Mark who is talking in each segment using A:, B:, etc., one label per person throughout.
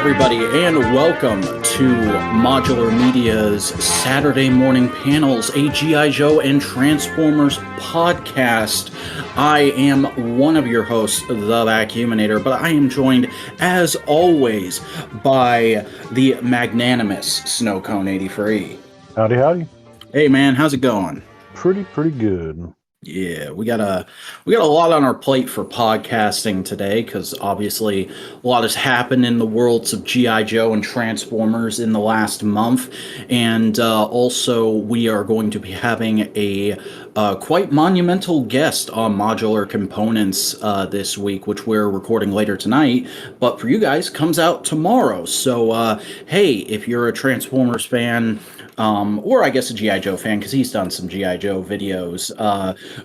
A: everybody, and welcome to Modular Media's Saturday Morning Panels, a G.I. Joe and Transformers podcast. I am one of your hosts, the Vacuuminator, but I am joined, as always, by the magnanimous Snowcone 83.
B: Howdy, howdy.
A: Hey, man, how's it going?
B: Pretty good.
A: Yeah, we got a lot on our plate for podcasting today because obviously a lot has happened in the worlds of G.I. Joe and Transformers in the last month, and also we are going to be having a quite monumental guest on Modular Components this week, which we're recording later tonight, but for you guys comes out tomorrow. So hey, if you're a Transformers fan, or I guess a G.I. Joe fan, because he's done some G.I. Joe videos,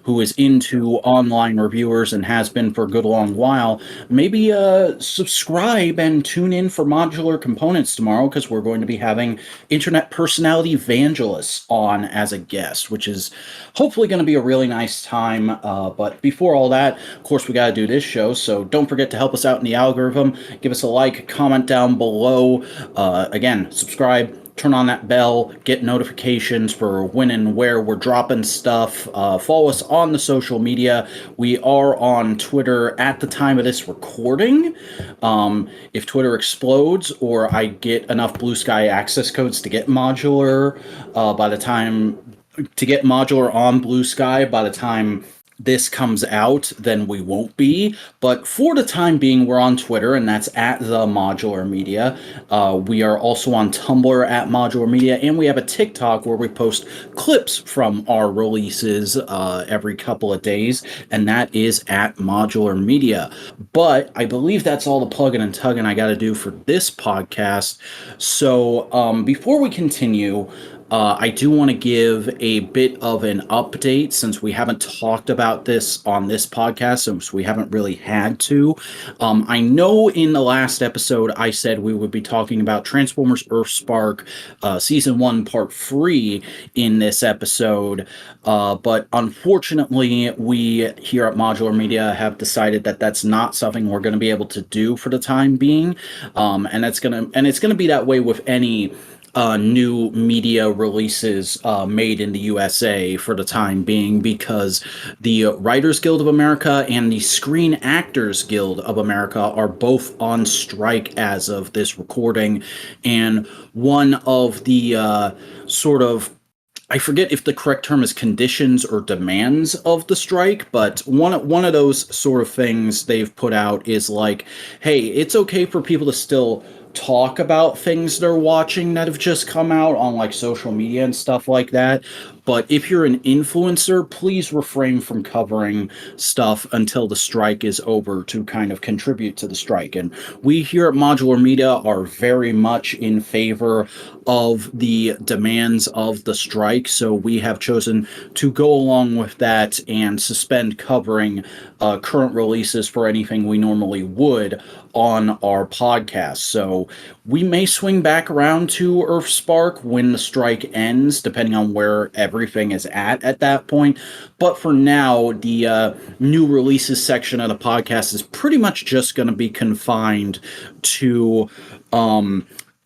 A: who is into online reviewers and has been for a good long while, maybe subscribe and tune in for Modular Components tomorrow, because we're going to be having internet personality Vangelis on as a guest, which is hopefully going to be a really nice time. But before all that, of course, we got to do this show, so don't forget to help us out in the algorithm. Give us a like, comment down below. Again, subscribe. Turn on that bell, get notifications for when and where we're dropping stuff. Follow us on the social media. We are on Twitter at the time of this recording. If Twitter explodes or I get enough Blue Sky access codes to get Modular on Blue Sky by the time this comes out, then we won't be. But for the time being, we're on Twitter, and that's at the Modular Media. We are also on Tumblr at Modular Media, and we have a TikTok where we post clips from our releases every couple of days, and that is at Modular Media. But I believe that's all the plugging and tugging I got to do for this podcast. So before we continue, I do want to give a bit of an update since we haven't talked about this on this podcast, since we haven't really had to. I know in the last episode I said we would be talking about Transformers Earthspark Season 1 Part 3 in this episode, but unfortunately we here at Modular Media have decided that that's not something we're going to be able to do for the time being, and it's going to be that way with any new media releases made in the USA for the time being, because the Writers Guild of America and the Screen Actors Guild of America are both on strike as of this recording, and one of the I forget if the correct term is conditions or demands of the strike, but one of those sort of things they've put out is like, hey, it's okay for people to still talk about things they're watching that have just come out on like social media and stuff like that, but if you're an influencer, please refrain from covering stuff until the strike is over to kind of contribute to the strike. And we here at Modular Media are very much in favor of the demands of the strike, so we have chosen to go along with that and suspend covering current releases for anything we normally would on our podcast. So we may swing back around to Earthspark when the strike ends, depending on where everything is at that point. But for now, the new releases section of the podcast is pretty much just going to be confined to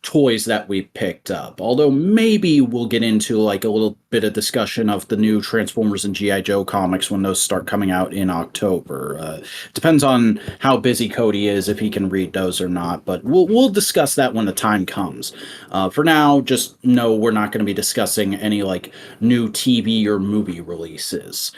A: toys that we picked up, although maybe we'll get into like a little bit of discussion of the new Transformers and G.I. Joe comics when those start coming out in October. Depends on how busy Cody is, if he can read those or not, but we'll discuss that when the time comes. For now, just know we're not going to be discussing any like new TV or movie releases.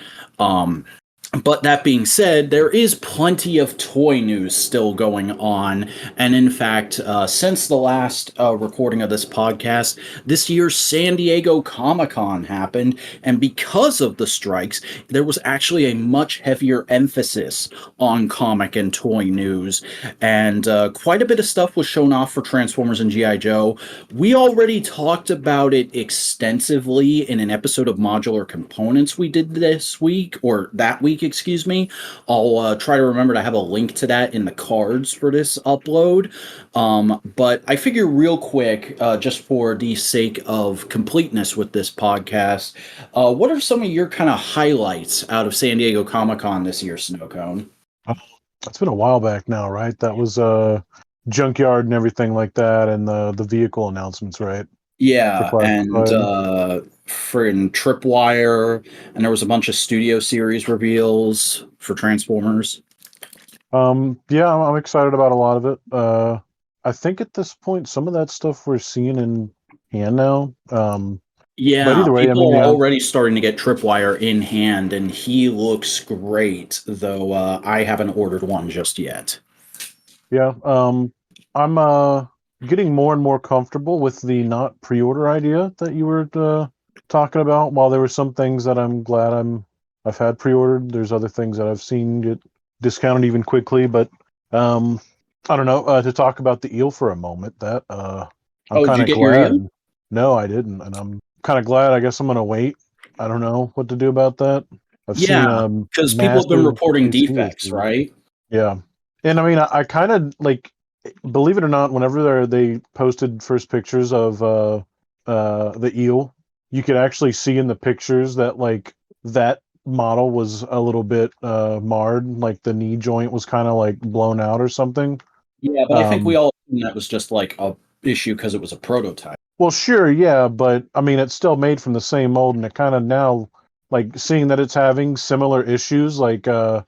A: But that being said, there is plenty of toy news still going on, and in fact, since the last recording of this podcast, this year's San Diego Comic-Con happened, and because of the strikes, there was actually a much heavier emphasis on comic and toy news, and quite a bit of stuff was shown off for Transformers and G.I. Joe. We already talked about it extensively in an episode of Modular Components we did this week, or that week, excuse me. I'll try to remember to have a link to that in the cards for this upload. But I figure real quick, just for the sake of completeness with this podcast, what are some of your kind of highlights out of San Diego Comic-Con this year, Snowcone?
B: That's been a while back now, right? That was junkyard and everything like that, and the vehicle announcements, right? For
A: Yeah, and
B: classified.
A: friggin' Tripwire, and there was a bunch of Studio Series reveals for Transformers.
B: Yeah, I'm excited about a lot of it. I think at this point, some of that stuff we're seeing in hand now. But
A: Yeah,
B: either way, I
A: people
B: mean,
A: are
B: yeah,
A: already starting to get Tripwire in hand, and he looks great, though I haven't ordered one just yet.
B: yeah. I'm getting more and more comfortable with the not pre-order idea that you were talking about. While there were some things that I'm glad I've had pre-ordered, there's other things that I've seen get discounted even quickly. But um, I don't know. To talk about the eel for a moment, that I'm
A: Oh, did
B: kind
A: you
B: of
A: get your eel?
B: glad. No, I didn't, and I'm kind of glad. I guess I'm gonna wait. I don't know what to do about that. I've seen
A: Yeah, because people have been
B: massive
A: reporting
B: QC
A: defects,
B: issues.
A: right?
B: Yeah. And I mean, I kind of like, believe it or not, whenever they posted first pictures of the eel, you could actually see in the pictures that like that model was a little bit marred, like the knee joint was kind of like blown out or something.
A: Yeah, but I think we
B: Um,
A: all assumed that was just like a issue because it was a prototype.
B: well, sure, yeah, but I mean, it's still made from the same mold, and it kind of now, like seeing that it's having similar issues, like the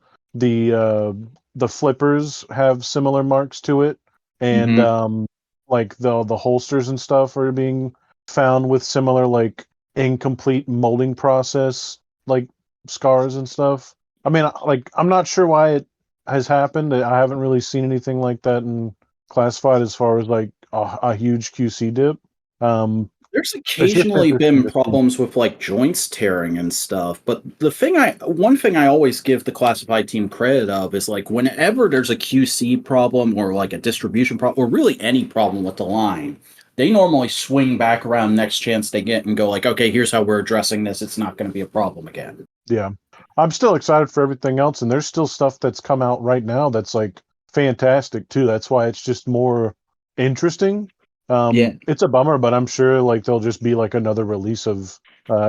B: uh, the flippers have similar marks to it, and
A: Hmm.
B: like the holsters and stuff are being found with similar like incomplete molding process, like scars and stuff. I mean, like I'm not sure why it has happened. I haven't really seen anything like that in classified as far as like a huge QC dip. Um,
A: There's
B: it's just
A: occasionally
B: interesting
A: been
B: to see.
A: problems with like joints tearing and stuff, but one thing I always give the classified team credit of is like whenever there's a QC problem or like a distribution problem or really any problem with the line, they normally swing back around next chance they get and go like, okay, here's how we're addressing this. It's not going to be a problem again.
B: Yeah, I'm still excited for everything else, and there's still stuff that's come out right now that's like fantastic too. That's why it's just more interesting.
A: Yeah.
B: It's a bummer, but I'm sure like there'll just be like another release of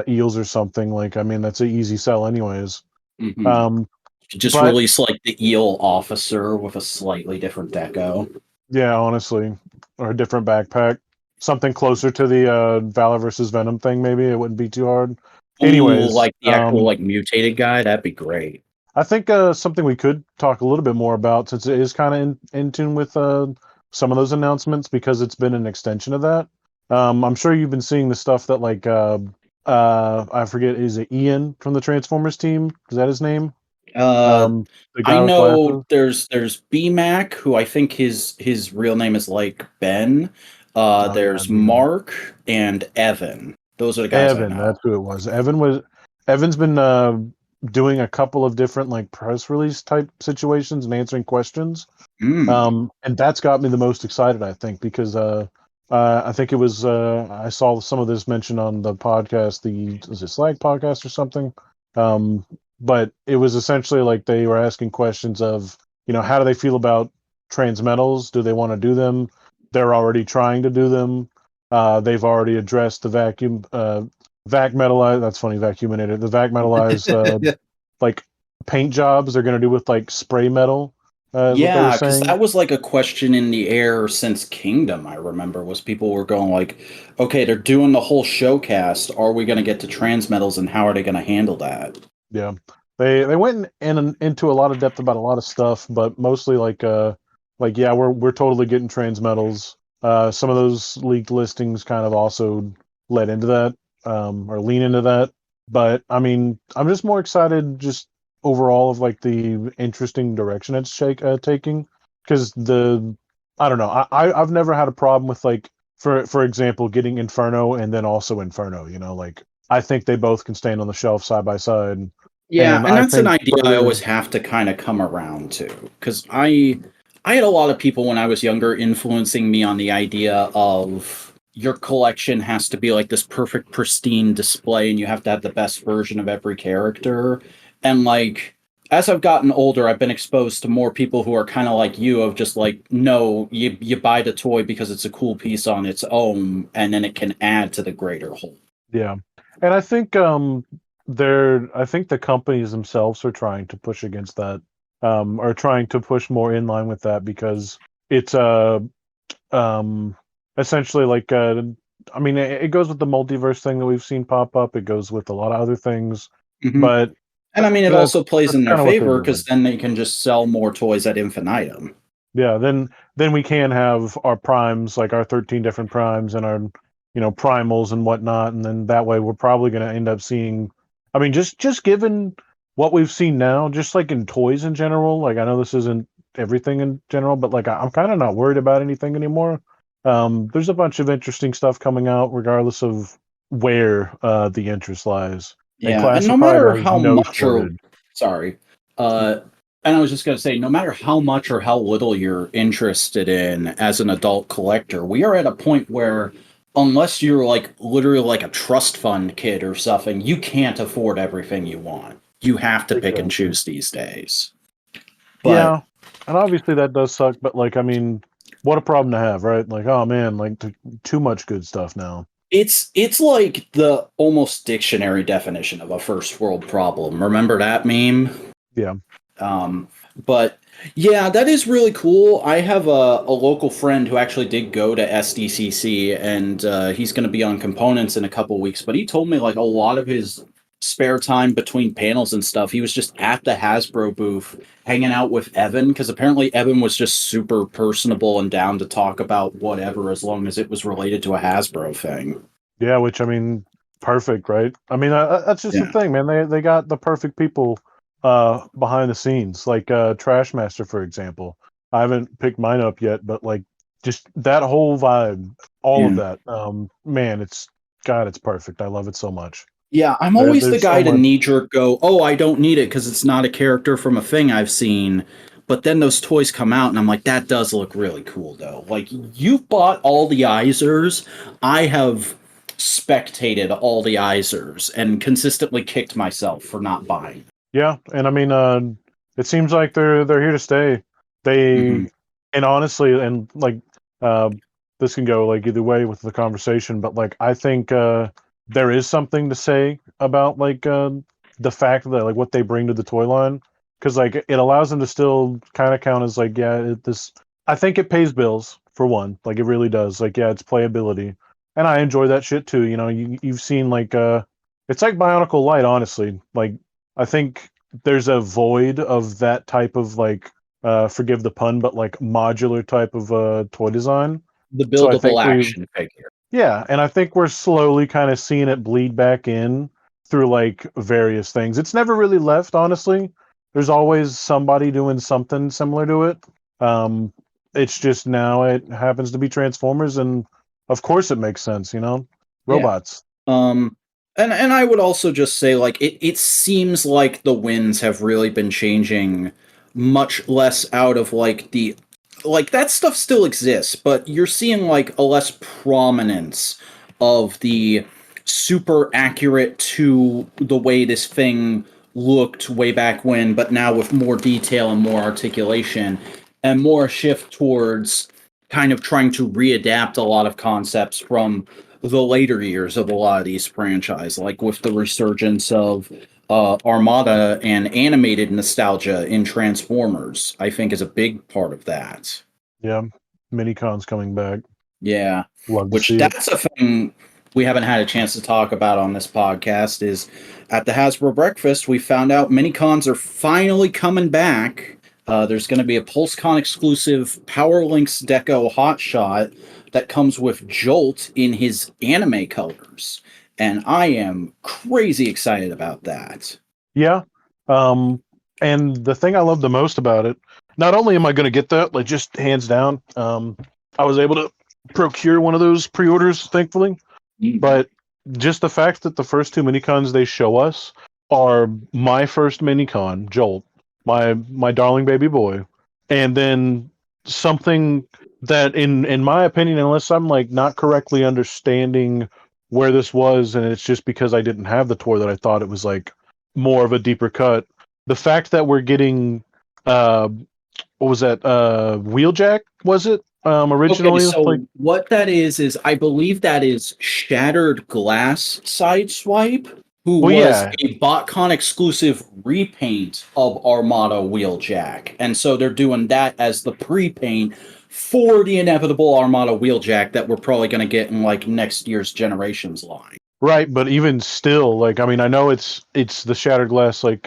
B: Eels or something. Like, I mean, that's an easy sell anyways.
A: Hmm.
B: Um,
A: Just
B: but
A: release like the eel officer with a slightly different deco.
B: yeah, honestly, or a different backpack, something closer to the Valor versus Venom thing. Maybe it wouldn't be too hard.
A: Ooh,
B: Anyways,
A: like the actual like mutated guy, that'd be great.
B: I think something we could talk a little bit more about, since it is kind of in tune with some of those announcements, because it's been an extension of that. I'm sure you've been seeing the stuff that like I forget, is it Ian from the Transformers team? Is that his name?
A: Uh,
B: The
A: I
B: guy with
A: know
B: glasses.
A: there's BMac, who I think his real name is like Ben.
B: Oh yeah,
A: There's
B: B-Man.
A: Mark and Evan. Those are the guys I
B: Evan,
A: know.
B: that's who it was. Evan's been doing a couple of different like press release type situations and answering questions.
A: Mm.
B: And that's got me the most excited, I think, because I think it was I saw some of this mentioned on the podcast, the was it Slag podcast or something. Um, but it was essentially like they were asking questions of, how do they feel about transmetals? Do they want to do them? They're already trying to do them. They've already addressed the vac metalized. That's funny, vacuuminator. The vac metalized like paint jobs they're going to do with like spray metal is what they were
A: Yeah, because
B: saying.
A: that was like a question in the air since Kingdom, I remember, was people were going like, okay, they're doing the whole showcast. Are we going to get to transmetals and how are they going to handle that?
B: Yeah, they went into a lot of depth about a lot of stuff, but mostly like yeah, we're totally getting transmetals. Some of those leaked listings kind of also led into that, or lean into that. But I mean, I'm just more excited just overall of like the interesting direction it's taking, because I don't know, I've never had a problem with like for example getting Inferno and then also Inferno. Like I think they both can stand on the shelf side by side.
A: Yeah,
B: And
A: and
B: I
A: that's an
B: think
A: idea I
B: further,
A: always have to kind of come around to because I had a lot of people when I was younger influencing me on the idea of your collection has to be like this perfect pristine display and you have to have the best version of every character. And like as I've gotten older, I've been exposed to more people who are kind of like you of just like, no, you buy the toy because it's a cool piece on its own and then it can add to the greater whole.
B: yeah. And I think I think the companies themselves are trying to push against that, are trying to push more in line with that, because it's um essentially like I mean it goes with the multiverse thing that we've seen pop up. It goes with a lot of other things,
A: Hmm.
B: but
A: And I mean, it
B: that's
A: also plays in their
B: kind of what they're
A: favor
B: doing.
A: because then they can just sell more toys at infinitum.
B: Yeah, then we can have our primes, like our 13 different primes and our primals and whatnot, and then that way we're probably going to end up seeing. I mean, just given what we've seen now, just like in toys in general. Like I know this isn't everything in general, but like I'm kind of not worried about anything anymore. There's a bunch of interesting stuff coming out, regardless of where the interest lies. And
A: Yeah, and no
B: classified
A: matter
B: has
A: how
B: no
A: much
B: shortage.
A: sorry, uh, and I was just going to say, no matter how much or how little you're interested in as an adult collector, we are at a point where, unless you're like literally like a trust fund kid or something, you can't afford everything you want. You have to pick and
B: Exactly.
A: choose these days. But
B: Yeah, and obviously that does suck, but like I mean, what a problem to have, right? Like, oh man, like too much good stuff now.
A: it's like the almost dictionary definition of a first world problem. Remember that meme?
B: Yeah.
A: Um, but yeah, that is really cool. I have a local friend who actually did go to SDCC, and he's going to be on components in a couple weeks. But he told me like a lot of his spare time between panels and stuff, he was just at the Hasbro booth hanging out with Evan because apparently Evan was just super personable and down to talk about whatever as long as it was related to a Hasbro thing.
B: Yeah, which I mean, perfect, right? I mean, that's just the
A: Yeah.
B: thing, man. They got the perfect people behind the scenes, like Trash Master, for example. I haven't picked mine up yet, but like just that whole vibe, all of
A: Yeah.
B: that. Man, it's God, it's perfect. I love it so much.
A: Yeah, I'm always the
B: There's so
A: guy to
B: much.
A: knee jerk go, oh, I don't need it because it's not a character from a thing I've seen. But then those toys come out, and I'm like, that does look really cool, though. Like, you've bought all the Izers. I have spectated all the Izers and consistently kicked myself for not buying.
B: Yeah, and I mean, it seems like they're here to stay.
A: Hmm.
B: They and honestly, and like, uh, this can go like either way with the conversation, but like, I think there is something to say about like the fact that like what they bring to the toy line, because like it allows them to still kind of count as like this. I think it pays bills for one, like it really does. Like yeah, it's playability, and I enjoy that shit too. You know, you've seen like it's like Bionicle Light, honestly, like. I think there's a void of that type of like forgive the pun, but like modular type of toy design.
A: The
B: So I
A: buildable
B: think
A: action figure.
B: yeah, and I think we're slowly kind of seeing it bleed back in through like various things. It's never really left, honestly. There's always somebody doing something similar to it. Um, it's just now it happens to be Transformers, and of course it makes sense,
A: Yeah.
B: robots.
A: Um, and I would also just say like it seems like the winds have really been changing much less out of like the like that stuff still exists, but you're seeing like a less prominence of the super accurate to the way this thing looked way back when, but now with more detail and more articulation and more shift towards kind of trying to readapt a lot of concepts from the later years of a lot of these franchise, like with the resurgence of Armada and animated nostalgia in Transformers, I think is a big part of that.
B: Yeah, mini cons coming back.
A: Yeah,
B: Love to
A: which
B: see it.
A: that's a thing we haven't had a chance to talk about on this podcast. Is at the Hasbro breakfast we found out mini cons are finally coming back. There's going to be a PulseCon exclusive Power Links Deco Hotshot that comes with Jolt in his anime colors, and I am crazy excited about that.
B: Yeah. Um, and the thing I love the most about it, not only am I going to get that, like just hands down, I was able to procure one of those pre-orders, thankfully.
A: Mm.
B: But just the fact that the first two minicons they show us are my first minicon, Jolt, my darling baby boy, and then something that, in my opinion, unless I'm like not correctly understanding where this was, and it's just because I didn't have the tour that I thought it was like more of a deeper cut. The fact that we're getting uh what was that Wheeljack, was it
A: Okay,
B: originally, like
A: so what that is I believe that is Shattered Glass Sideswipe, who
B: well
A: was
B: yeah.
A: a BotCon exclusive repaint of Armada Wheeljack. And so they're doing that as the pre-paint for the inevitable Armada Wheeljack that we're probably going to get in like next year's Generations line.
B: Right, but even still, like, I mean, I know it's the Shattered Glass like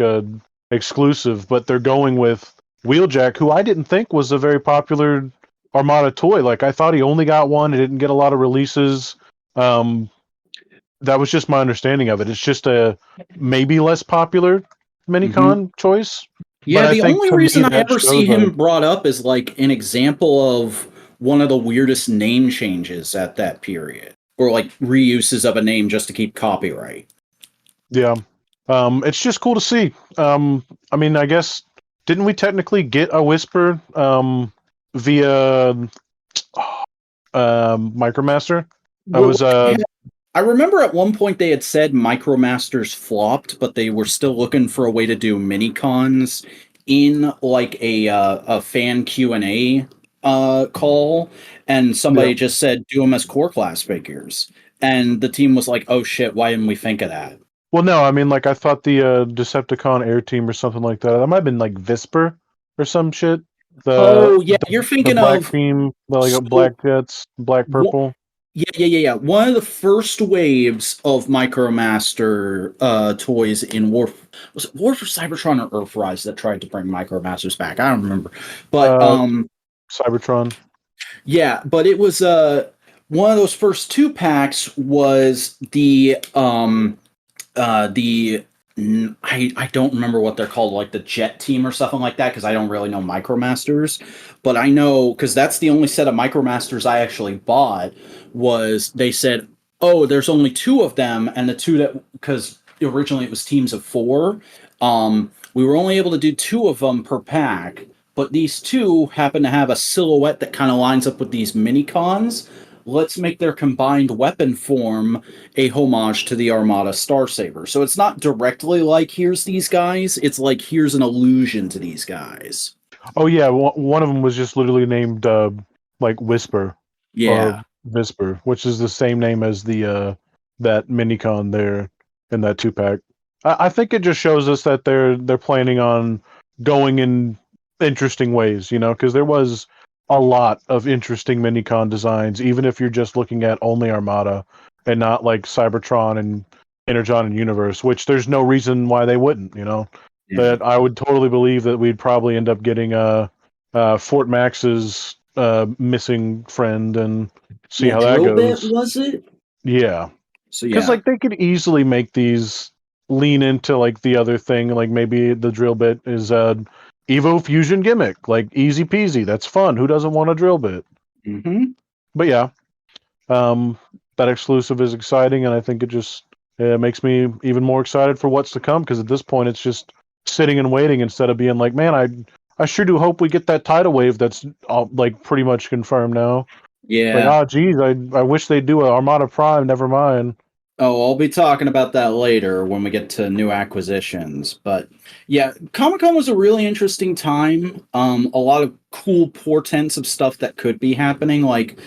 B: exclusive, but they're going with Wheeljack, who I didn't think was a very popular Armada toy. Like, I thought he only got one; he didn't get a lot of releases. That was just my understanding of it. It's just a maybe less popular minicon choice, but
A: Yeah,
B: I
A: the
B: think
A: only
B: to me
A: reason I
B: that
A: ever see
B: shows
A: him
B: like,
A: brought up is like an example of one of the weirdest name changes at that period, or like reuses of a name just to keep copyright.
B: yeah, it's just cool to see. I mean, I guess didn't we technically get a Whisper via Micromaster? I
A: Well,
B: was
A: I remember at one point they had said Micromasters flopped, but they were still looking for a way to do mini cons in like a fan Q&A call, and
B: yeah.
A: somebody just said do them as core class figures, and the team was like, "Oh shit, why didn't we think of that?"
B: Well, no, I mean, like I thought the Decepticon Air Team or something like that. That might have been like Visper or some shit. The
A: Oh yeah, you're
B: the
A: thinking
B: black
A: of
B: team, like
A: so
B: black jets, black
A: wha-
B: purple.
A: yeah. One of the first waves of Micromaster toys in was it War for Cybertron or Earthrise that tried to bring Micromasters back? I don't remember. But
B: Uh, Cybertron.
A: yeah, but it was one of those first two packs was the I don't remember what they're called, like the Jet Team or something like that, because I don't really know Micromasters, but I know because that's the only set of Micromasters I actually bought. Was they said, oh, there's only two of them, and the two that because originally it was teams of four, we were only able to do two of them per pack, but these two happen to have a silhouette that kind of lines up with these mini cons. Let's make their combined weapon form a homage to the Armada Star Saber. So it's not directly like here's these guys, it's like here's an allusion to these guys.
B: Oh yeah, one of them was just literally named like Whisper or
A: Yeah.
B: Visper, which is the same name as the that minicon there in that 2 pack. I think it just shows us that they're planning on going in interesting ways, you know, because there was a lot of interesting minicon designs, even if you're just looking at only Armada and not like Cybertron and Energon and Universe, which there's no reason why they wouldn't, you know.
A: Yeah.
B: That I would totally believe that we'd probably end up getting Fort Max's missing friend and see
A: Yeah,
B: how that
A: drill bit
B: goes.
A: was it?
B: Yeah,
A: So
B: because
A: yeah.
B: like they could easily make these lean into like the other thing, like maybe the drill bit is Evo Fusion gimmick, like easy peasy. That's fun. Who doesn't want a drill bit?
A: Mm-hmm.
B: But yeah, um, that exclusive is exciting, and I think it just makes me even more excited for what's to come. Because at this point, it's just sitting and waiting instead of being like, man, I sure do hope we get that tidal wave that's all, like pretty much confirmed now. Like,
A: Yeah.
B: oh, geez, I wish they'd do a Armada Prime. Never mind.
A: Oh, I'll be talking about that later when we get to new acquisitions. But yeah, Comic Con was a really interesting time. A lot of cool portents of stuff that could be happening. Like,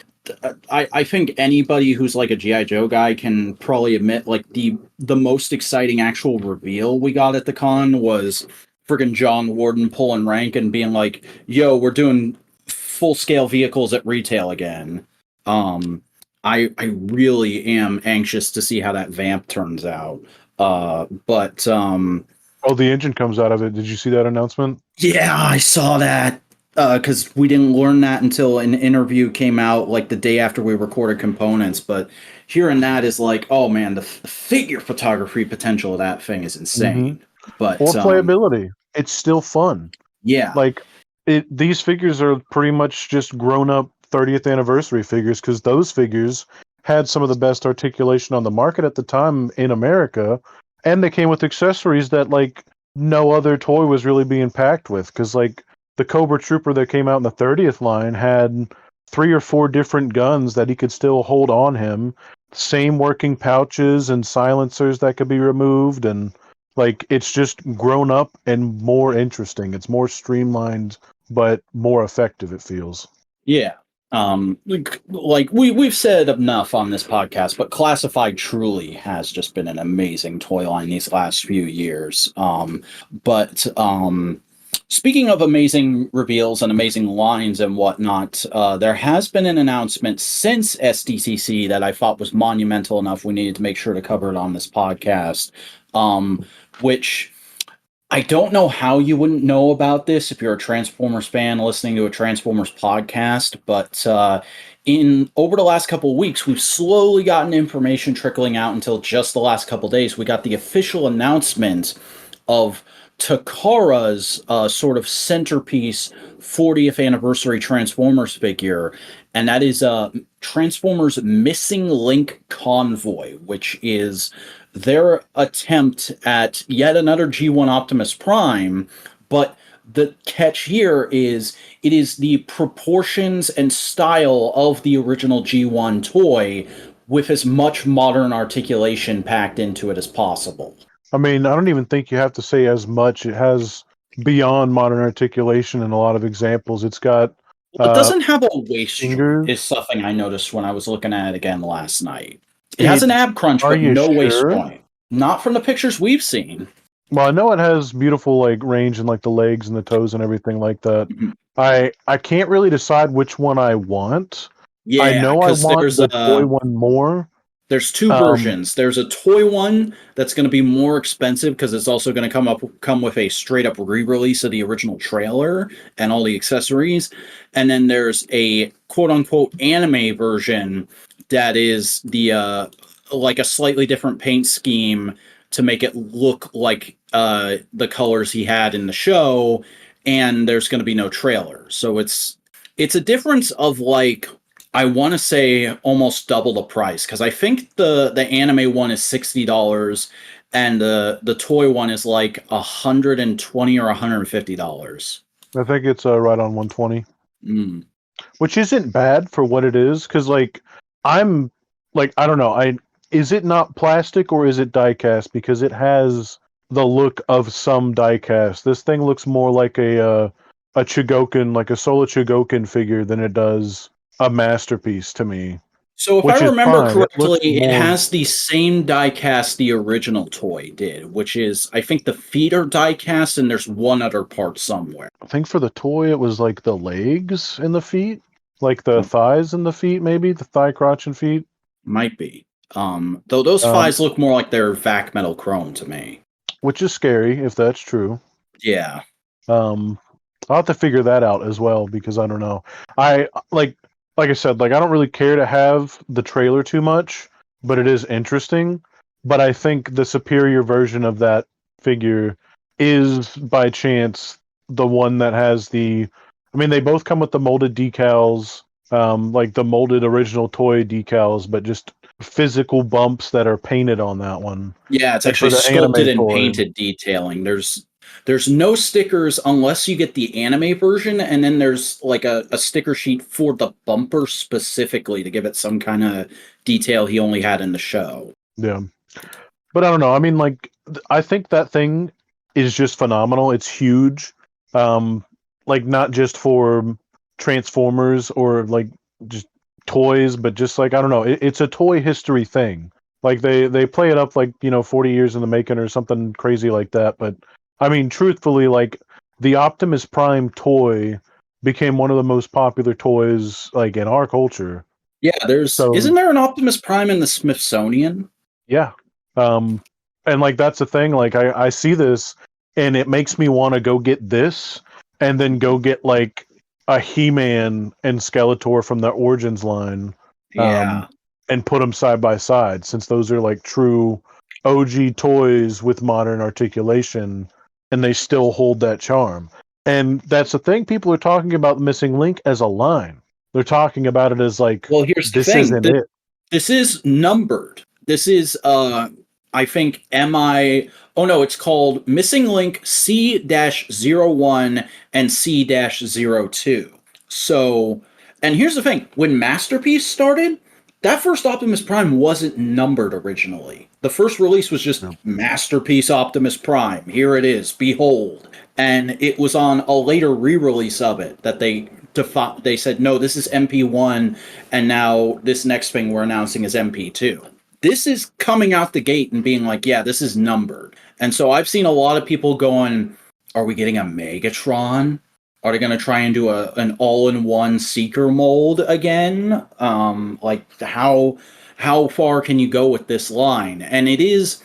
A: I think anybody who's like a GI Joe guy can probably admit like the most exciting actual reveal we got at the con was friggin' John Warden pulling rank and being like, "Yo, we're doing full scale vehicles at retail again." Um, I really am anxious to see how that vamp turns out. But
B: Oh, the engine comes out of it. Did you see that announcement?
A: yeah, I saw that because we didn't learn that until an interview came out like the day after we recorded components. But hearing that is like, oh man, the figure photography potential of that thing is
B: Mm-hmm.
A: insane. But
B: Or playability. It's still fun.
A: yeah,
B: Like these figures are pretty much just grown up 30th anniversary figures because those figures had some of the best articulation on the market at the time in America, and they came with accessories that like no other toy was really being packed with. Because like the Cobra Trooper that came out in the 30th line had 3 or 4 different guns that he could still hold on him, same working pouches and silencers that could be removed, and like it's just grown up and more interesting. It's more streamlined but more effective, it feels.
A: yeah. Like we've said enough on this podcast, but Classified truly has just been an amazing toy line these last few years. But Speaking of amazing reveals and amazing lines and whatnot, there has been an announcement since SDCC that I thought was monumental enough we needed to make sure to cover it on this podcast, which I don't know how you wouldn't know about this if you're a Transformers fan listening to a Transformers podcast, but in over the last couple of weeks, we've slowly gotten information trickling out until just the last couple of days. We got the official announcement of Takara's sort of centerpiece 40th anniversary Transformers figure, and that is Transformers Missing Link Convoy, which is their attempt at yet another G1 Optimus Prime, but the catch here is it is the proportions and style of the original G1 toy with as much modern articulation packed into it as possible.
B: I mean, I don't even think you have to say as much. It has beyond modern articulation in a lot of examples. It's got
A: It doesn't have a waist joint,
B: fingers.
A: is something I noticed when I was looking at it again last night. It has an ab crunch,
B: Are
A: but
B: you
A: no waist
B: sure?
A: joint. Not from the pictures we've seen.
B: Well, I know it has beautiful like range in like the legs and the toes and everything like that.
A: Mhm.
B: I can't really decide which one I want. I
A: Yeah,
B: know I
A: because
B: want the toy one more.
A: there's two versions. There's a toy one that's going to be more expensive because it's also going to come with a straight up re-release of the original trailer and all the accessories. And then there's a quote unquote anime version that is the like a slightly different paint scheme to make it look like the colors he had in the show. And there's going to be no trailer, so it's a difference of like I want to say almost double the price because I think the anime one is $60 and the toy one is like $120 or $150.
B: I think it's right on 120,
A: Mm.
B: which isn't bad for what it is. Because like I'm like I don't know. I is it not plastic or is it die cast? Because it has the look of some die cast. This thing looks more like a Chogokin, like a Sola Chogokin figure than it does a masterpiece to me,
A: So if I
B: which is
A: remember
B: fine. It looks
A: correctly, it
B: more.
A: has the same die cast the original toy did, which is I think the feet are die cast and there's one other part somewhere.
B: I think for the toy, it was like the legs and the feet, like the thighs and the feet, maybe the thigh, crotch, and feet.
A: Might be. Though those
B: Um,
A: thighs look more like they're Vac Metal Chrome to me.
B: which is scary if that's true.
A: Yeah.
B: Um, I'll have to figure that out as well because I don't know. I like I said, like I don't really care to have the trailer too much, but it is interesting. But I think the superior version of that figure is by chance the one that has the. I mean, they both come with the molded decals, like the molded original toy decals, but just physical bumps that are painted on that one.
A: Yeah, it's
B: And for
A: actually
B: the
A: sculpted
B: anime
A: and
B: toy,
A: painted detailing. There's no stickers unless you get the anime version, and then there's like a sticker sheet for the bumper specifically to give it some kind of detail he only had in the show.
B: yeah. But I don't know. I mean, like, I think that thing is just phenomenal. It's huge. Like not just for Transformers or like just toys, but just like I don't know. It's a toy history thing. Like they play it up like 40 years in the making or something crazy like that. But I mean, truthfully, like the Optimus Prime toy became one of the most popular toys like in our culture.
A: Yeah,
B: So
A: isn't there an Optimus Prime in the Smithsonian?
B: yeah. Um, and like that's the thing. Like I see this and it makes me want to go get this and then go get like a He-Man and Skeletor from the Origins line,
A: Yeah.
B: and put them side by side since those are like true OG toys with modern articulation and they still hold that charm. And that's the thing. People are talking about Missing Link as a line. They're talking about it as like
A: Well, here's the
B: this
A: thing.
B: isn't it.
A: This is numbered. This is I think MI oh no, it's called Missing Link C-01 and C-02. So, and here's the thing, when Masterpiece started, that first Optimus Prime wasn't numbered originally. The first release was just Masterpiece Optimus Prime. Here it is. Behold. And it was on a later re-release of it that they said no, this is MP1 and now this next thing we're announcing is MP2. This is coming out the gate and being like, yeah, this is numbered. And so I've seen a lot of people going, Are we getting a Megatron? Are they going to try and do an all-in-one Seeker mold again? Like how far can you go with this line? And it is,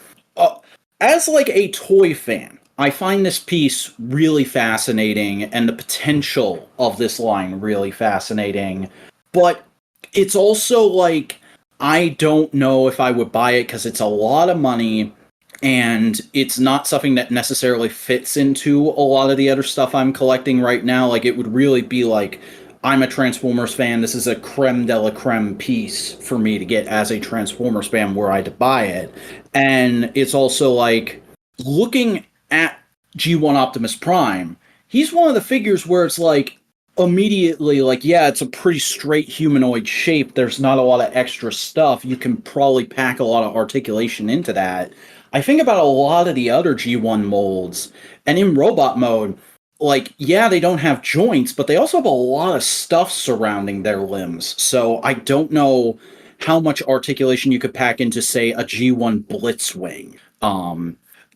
A: as like a toy fan, I find this piece really fascinating and the potential of this line really fascinating. But it's also like I don't know if I would buy it because it's a lot of money and it's not something that necessarily fits into a lot of the other stuff I'm collecting right now. Like, it would really be like, I'm a Transformers fan. This is a creme de la creme piece for me to get as a Transformers fan were I to buy it. And it's also like, looking at G1 Optimus Prime, he's one of the figures where it's like, immediately, like, yeah, it's a pretty straight humanoid shape. There's not a lot of extra stuff. You can probably pack a lot of articulation into that. I think about a lot of the other G1 molds, and in robot mode, like, yeah, they don't have joints, but they also have a lot of stuff surrounding their limbs. So I don't know how much articulation you could pack into, say, a G1 Blitzwing.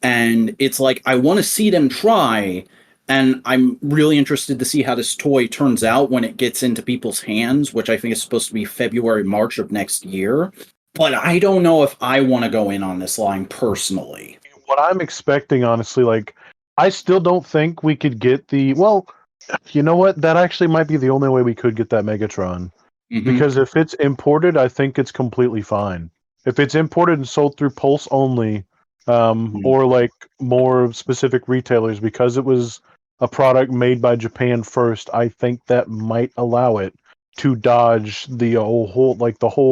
A: And it's like, I want to see them try, and I'm really interested to see how this toy turns out when it gets into people's hands, which I think is supposed to be February, March of next year. But I don't know if I want to go in on this line personally.
B: What I'm expecting, honestly, like, I still don't think we could get the. Well, you know what? That actually might be the only way we could get that Megatron.
A: Mm-hmm.
B: Because if it's imported, I think it's completely fine. If it's imported and sold through Pulse only, or like more specific retailers, because it was a product made by Japan first, I think that might allow it to dodge the whole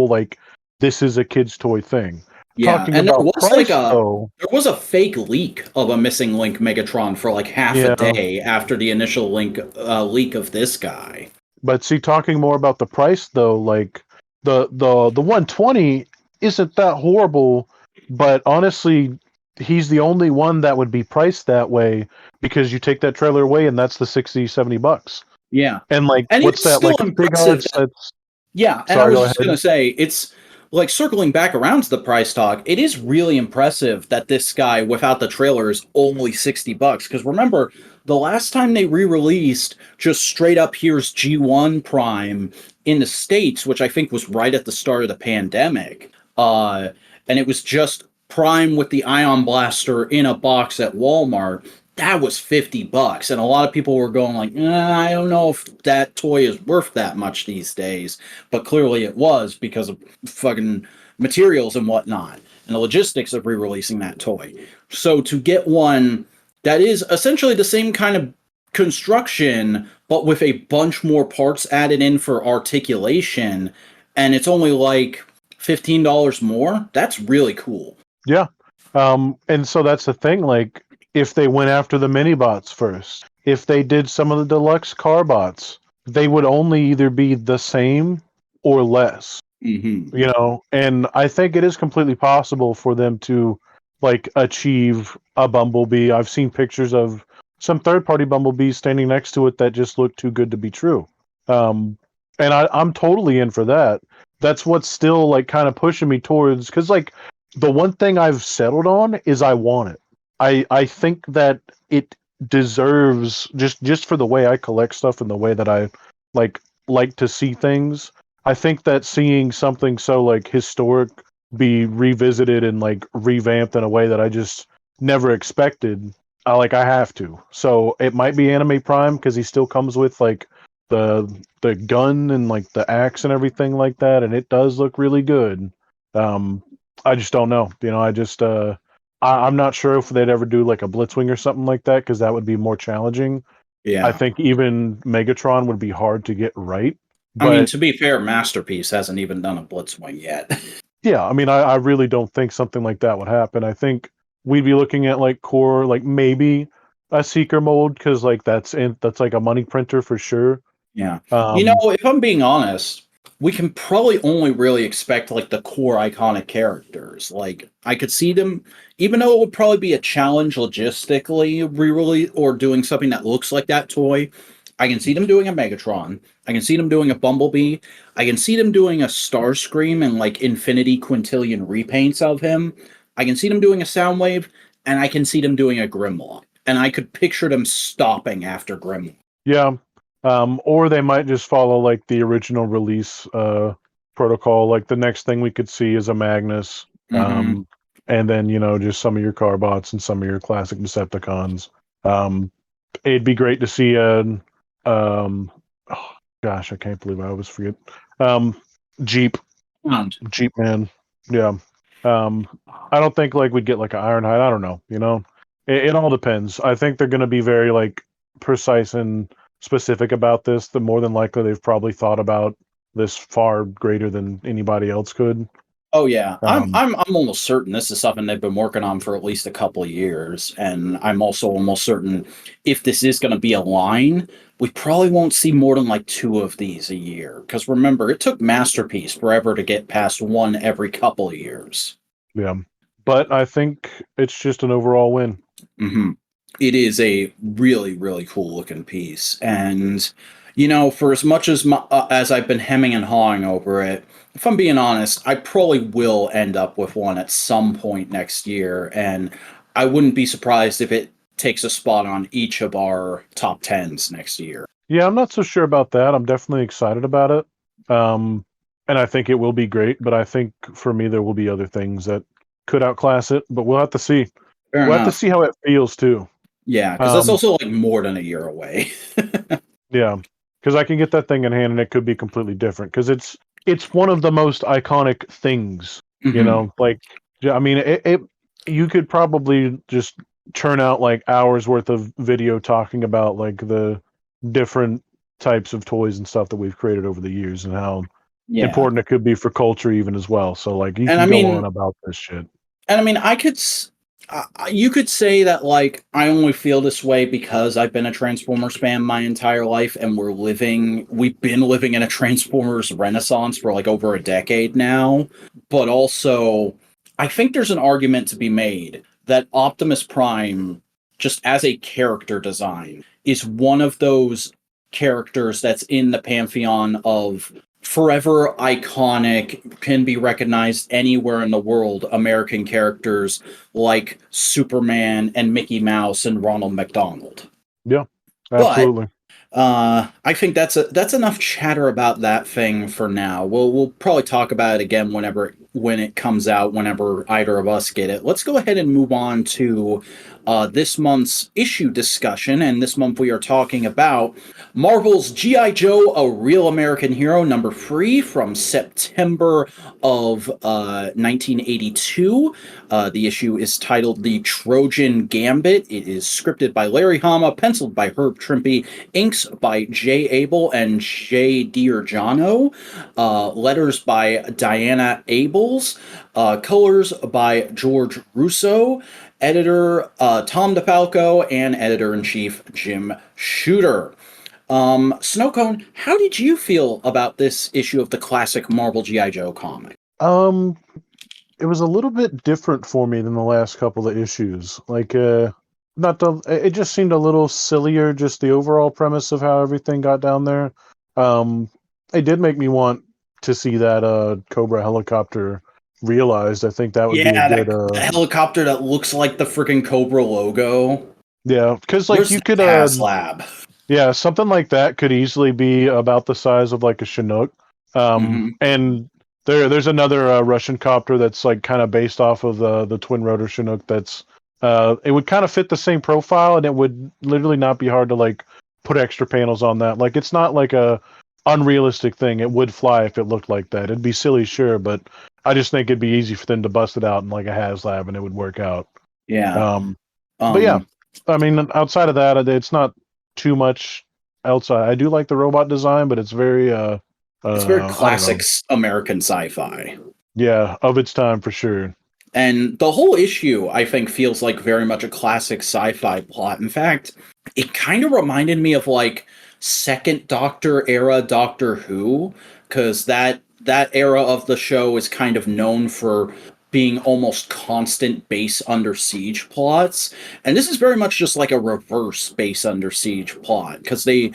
B: like this is a kid's toy thing.
A: Yeah,
B: Talking
A: and there
B: about
A: was
B: price, though,
A: there was a fake leak of a missing Link Megatron for like half a
B: yeah.
A: day after the initial leak of this guy.
B: But see, talking more about the price, though, like the 120 isn't that horrible, but honestly, he's the only one that would be priced that way because you take that trailer away and that's the 60, $70.
A: Yeah,
B: And like,
A: and
B: what's
A: it's
B: that?
A: still
B: Like Big
A: impressive.
B: Arts, that's
A: Yeah, and I
B: sorry,
A: was
B: go
A: just gonna
B: ahead.
A: say, it's like circling back around to the price talk. It is really impressive that this guy without the trailer is only $60. Because remember, the last time they re-released just straight up here's G1 Prime in the States, which I think was right at the start of the pandemic, and it was just Prime with the Ion Blaster in a box at Walmart. That was $50, and a lot of people were going like, I don't know if that toy is worth that much these days, but clearly it was because of fucking materials and whatnot, and the logistics of re-releasing that toy. So to get one that is essentially the same kind of construction, but with a bunch more parts added in for articulation, and it's only like $15 more, that's really cool.
B: Yeah. And so that's the thing. Like, if they went after the mini bots first, if they did some of the deluxe car bots, they would only either be the same or less.
A: Mm-hmm.
B: You know, and I think it is completely possible for them to like achieve a Bumblebee. I've seen pictures of some third-party Bumblebees standing next to it that just look too good to be true. And I'm totally in for that. That's what's still like kind of pushing me towards, because like the one thing I've settled on is I want it. I think that it deserves, just for the way I collect stuff and the way that I like to see things. I think that seeing something so like historic be revisited and like revamped in a way that I just never expected, I have to. So it might be Anime Prime because he still comes with like the gun and like the axe and everything like that, and it does look really good. I just don't know. You know, I'm not sure if they'd ever do like a Blitzwing or something like that because that would be more challenging.
A: Yeah.
B: I think even Megatron would be hard to get right.
A: I mean,
B: But
A: to be fair, Masterpiece hasn't even done a Blitzwing yet.
B: yeah, I mean, I really don't think something like that would happen. I think we'd be looking at like core, like maybe a Seeker mold because like that's like a money printer for sure.
A: Yeah. You know,
B: Um,
A: if I'm being honest, we can probably only really expect like the core iconic characters. Like, I could see them, even though it would probably be a challenge logistically, re-release or doing something that looks like that toy. I can see them doing a Megatron. I can see them doing a Bumblebee. I can see them doing a Starscream and like infinity quintillion repaints of him. I can see them doing a Soundwave, and I can see them doing a Grimlock. and I could picture them stopping after Grimoire.
B: Yeah. Or they might just follow like the original release protocol. Like the next thing we could see is a Magnus.
A: Mm-hmm.
B: And then, just some of your Carbots and some of your classic Decepticons. It'd be great to see oh gosh, I can't believe I always forget. Jeep. Jeep Man. Yeah. I don't think like we'd get like an Ironhide. I don't know. It all depends. I think they're going to be very like precise and specific about this. The more than likely they've probably thought about this far greater than anybody else could.
A: Oh yeah,
B: Um,
A: I'm almost certain this is something they've been working on for at least a couple of years, and I'm also almost certain if this is going to be a line, we probably won't see more than like 2 of these a year. Because remember, it took Masterpiece forever to get past one every couple of years.
B: yeah, but I think it's just an overall win.
A: Mm-hmm. It is a really, really cool looking piece. And, for as much as I've been hemming and hawing over it, if I'm being honest, I probably will end up with one at some point next year. And I wouldn't be surprised if it takes a spot on each of our top 10s next year.
B: Yeah, I'm not so sure about that. I'm definitely excited about it. And I think it will be great, but I think for me there will be other things that could outclass it, but we'll have to see.
A: Fair
B: We'll have to
A: enough.
B: see how it feels too.
A: Yeah, because that's also like more than a year away.
B: Yeah, because I can get that thing in hand and it could be completely different because it's one of the most iconic things.
A: Mhm.
B: Like I mean, you could probably just churn out like hours worth of video talking about like the different types of toys and stuff that we've created over the years and how
A: Yeah.
B: important it could be for culture even as well. So like you
A: And
B: can go on about this shit.
A: you could say that like I only feel this way because I've been a Transformers fan my entire life, and we've been living in a Transformers renaissance for like over a decade now. But also, I think there's an argument to be made that Optimus Prime, just as a character design, is one of those characters that's in the pantheon of forever iconic, can be recognized anywhere in the world American characters like Superman and Mickey Mouse and Ronald McDonald.
B: Yeah,
A: But
B: absolutely.
A: I think that's enough chatter about that thing for now. We'll probably talk about it again when it comes out, whenever either of us get it. Let's go ahead and move on to this month's issue discussion, and this month we are talking about Marvel's G.I. Joe: A Real American Hero #3 from September of 1982. The issue is titled The Trojan Gambit. It is scripted by Larry Hama, penciled by Herb Trimpe, inks by Jay Abel and Jay Diorgiano, letters by Diana Abels, colors by George Russo, editor Tom DeFalco, and editor-in-chief Jim Shooter. Snowcone, how did you feel about this issue of the classic Marvel G.I. Joe comic?
B: It was a little bit different for me than the last couple of issues. Like, not the. It just seemed a little sillier. Just the overall premise of how everything got down there. It did make me want to see that Cobra helicopter realized. I think that would be a
A: Yeah,
B: good.
A: that helicopter that looks like the freaking Cobra logo.
B: Yeah, because like
A: Where's
B: you
A: the
B: could.
A: HasLab?
B: Yeah, something like that could easily be about the size of like a Chinook.
A: Mm-hmm.
B: And there's another Russian copter that's like kind of based off of the twin rotor Chinook. That's it would kind of fit the same profile, and it would literally not be hard to like put extra panels on that. Like it's not like a unrealistic thing. It would fly if it looked like that. It'd be silly, sure, but I just think it'd be easy for them to bust it out in like a HasLab, and it would work out.
A: Yeah.
B: But yeah,
A: Um,
B: I mean, outside of that, it's not too much else. I do like the robot design, but it's very
A: it's very
B: I don't know.
A: classic American sci-fi.
B: Yeah, of its time for sure.
A: And the whole issue, I think, feels like very much a classic sci-fi plot. In fact, it kind of reminded me of like Second Doctor era Doctor Who, because that era of the show is kind of known for being almost constant base under siege plots, and this is very much just like a reverse base under siege plot, because the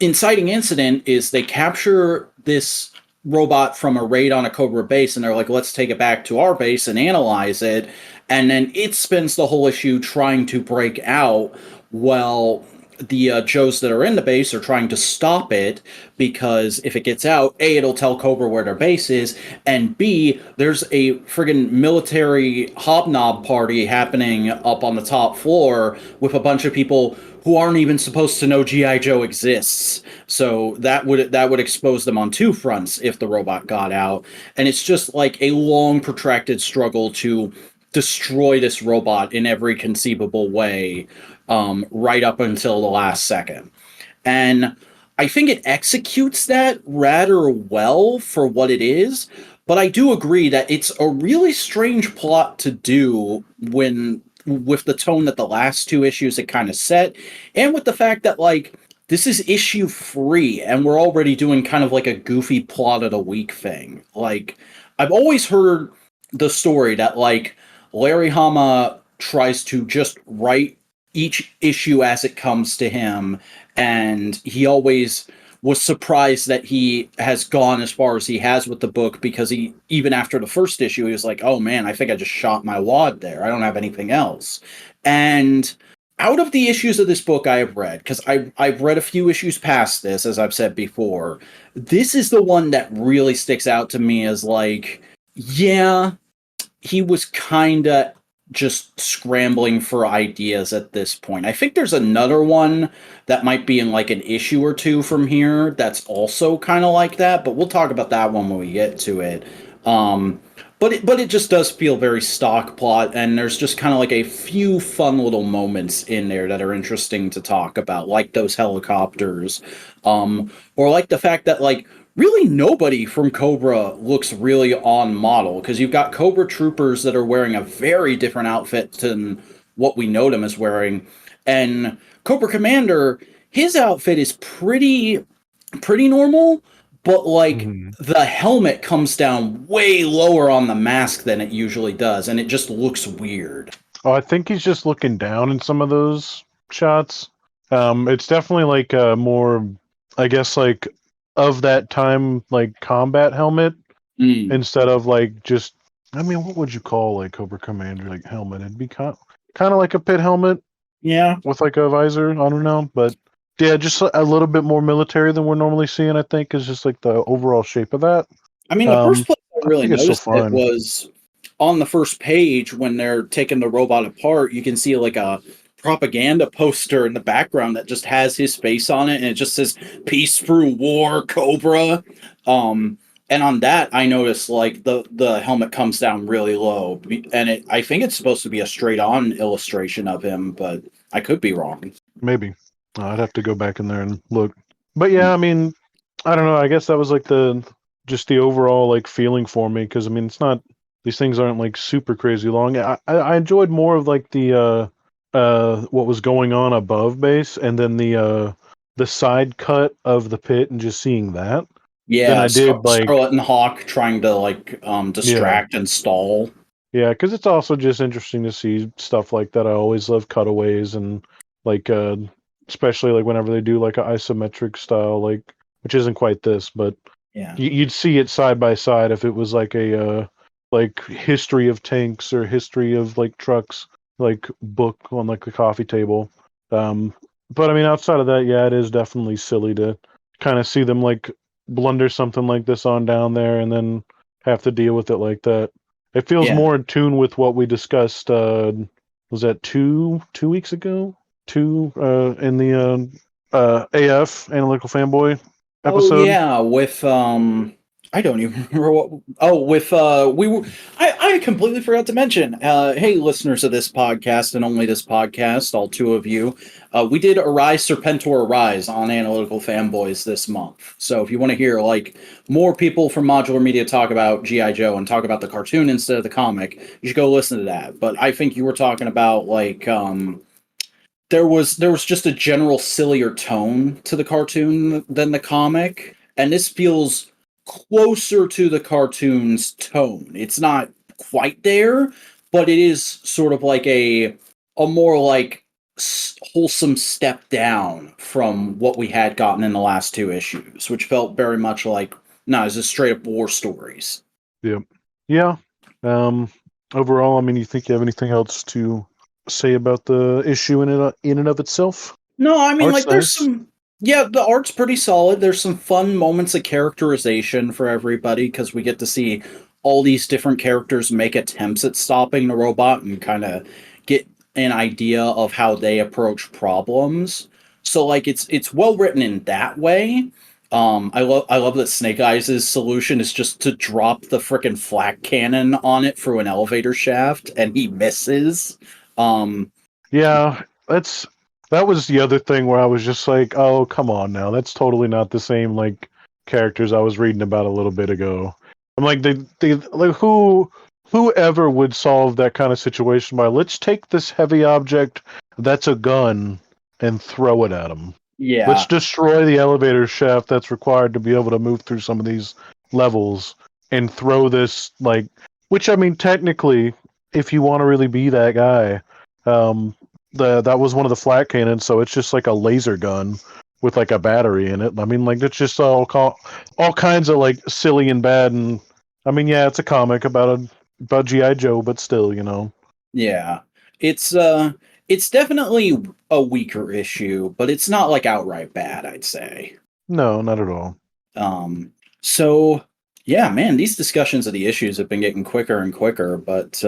A: inciting incident is they capture this robot from a raid on a Cobra base, and they're like, let's take it back to our base and analyze it. And then it spends the whole issue trying to break out. Well, the Joes that are in the base are trying to stop it because if it gets out, A, it'll tell Cobra where their base is, and B, there's a friggin' military hobnob party happening up on the top floor with a bunch of people who aren't even supposed to know G.I. Joe exists. So that would expose them on two fronts if the robot got out. And it's just like a long, protracted struggle to destroy this robot in every conceivable way, right up until the last second. And I think it executes that rather well for what it is. But I do agree that it's a really strange plot to do when with the tone that the last two issues it kind of set, and with the fact that like this is issue 3 and we're already doing kind of like a goofy plot of the week thing. Like I've always heard the story that like Larry Hama tries to just write each issue as it comes to him, and he always was surprised that he has gone as far as he has with the book, because he, even after the first issue, he was like, oh man, I think I just shot my wad there. I don't have anything else. And out of the issues of this book I have read, because I've read a few issues past this, as I've said before, this is the one that really sticks out to me as like, yeah, he was kind of just scrambling for ideas at this point. I think there's another one that might be in like an issue or two from here that's also kind of like that, but we'll talk about that one when we get to it. But it just does feel very stock plot, and there's just kind of like a few fun little moments in there that are interesting to talk about, like those helicopters, or like the fact that like really nobody from Cobra looks really on model, because you've got Cobra troopers that are wearing a very different outfit than what we know them as wearing, and Cobra Commander, his outfit is pretty normal, but like
B: Hmm.
A: the helmet comes down way lower on the mask than it usually does, and it just looks weird.
B: Oh, I think he's just looking down in some of those shots. It's definitely like a more, I guess, like of that time, like combat helmet
A: Mm,
B: instead of like just. I mean, what would you call like Cobra Commander like helmet? It'd be kind of like a pit helmet
A: yeah.
B: with like a visor. I don't know, but yeah, just a little bit more military than we're normally seeing. I think is just like the overall shape of that.
A: I mean, the first
B: Um,
A: place I
B: I
A: really
B: think it's still
A: noticed it
B: fine.
A: was on the first page when they're taking the robot apart. You can see like a propaganda poster in the background that just has his face on it, and it just says "Peace through War, Cobra." And on that, I noticed like the helmet comes down really low, and I think it's supposed to be a straight on illustration of him, but I could be wrong.
B: Maybe I'd have to go back in there and look. But yeah, I mean, I don't know. I guess that was like the just the overall like feeling for me, because I mean, it's not, these things aren't like super crazy long. I enjoyed more of like the what was going on above base, and then the side cut of the pit and just seeing that than
A: Yeah,
B: I did like.
A: Scarlet and Hawk trying to like
B: Yeah,
A: distract and stall.
B: yeah, because it's also just interesting to see stuff like that. I always love cutaways and like especially like whenever they do like a isometric style, like which isn't quite this, but
A: Yeah.
B: you'd see it side by side if it was like a like history of tanks or history of like trucks, like book on like the coffee table. Um, but I mean, outside of that, yeah, it is definitely silly to kind of see them like blunder something like this on down there and then have to deal with it like that. It feels
A: Yeah.
B: more in tune with what we discussed. Was that two weeks ago? Two in the AF Analytical Fanboy
A: Oh
B: episode.
A: yeah, with I don't even remember what. Oh, with we were. I completely forgot to mention. Hey, listeners of this podcast and only this podcast, all two of you, we did Arise Serpentor Arise on Analytical Fanboys this month. So if you want to hear like more people from Modular Media talk about GI Joe and talk about the cartoon instead of the comic, you should go listen to that. But I think you were talking about like there was just a general sillier tone to the cartoon than the comic, and this feels closer to the cartoon's tone. It's not quite there, but it is sort of like a more like wholesome step down from what we had gotten in the last two issues, which felt very much like No, it's just straight up war stories.
B: Yep. Yeah. Um, Overall, I mean, you think you have anything else to say about the issue in and of itself?
A: No, I mean,
B: Art's
A: like, there's
B: nice.
A: some. Yeah, the art's pretty solid. There's some fun moments of characterization for everybody because we get to see all these different characters make attempts at stopping the robot and kind of get an idea of how they approach problems. So, like, it's well written in that way. I love that Snake Eyes' solution is just to drop the frickin' flak cannon on it through an elevator shaft, and he misses. Um,
B: Yeah, that was the other thing where I was just like, oh, come on now. That's totally not the same like characters I was reading about a little bit ago. I'm like they like whoever would solve that kind of situation by let's take this heavy object that's a gun and throw it at them. Let's
A: yeah,
B: destroy the elevator shaft that's required to be able to move through some of these levels and throw this like which I mean technically if you want to really be that guy um that was one of the flat cannons, so it's just like a laser gun with like a battery in it. I mean, like it's just all kinds of like silly and bad, and I mean, yeah, it's a comic about GI Joe, but still, you know.
A: yeah. It's definitely a weaker issue, but it's not like outright bad, I'd say.
B: No, not at all.
A: Um, so yeah, man, these discussions of the issues have been getting quicker and quicker, but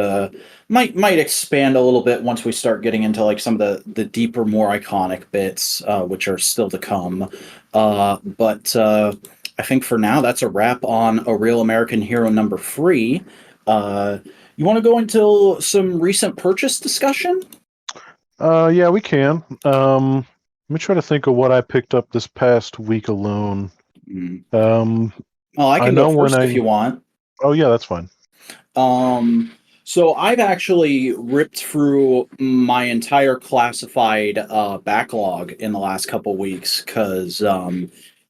A: might expand a little bit once we start getting into like some of the deeper, more iconic bits, which are still to come. But I think for now that's a wrap on A Real American Hero #3. Uh, you want to go into some recent purchase discussion?
B: Yeah, we can. Let me try to think of what I picked up this past week alone.
A: Mm.
B: Um,
A: Oh, I
B: I
A: can go
B: know when
A: first if
B: I.
A: you want.
B: Oh yeah, that's fine.
A: So I've actually ripped through my entire classified backlog in the last couple weeks because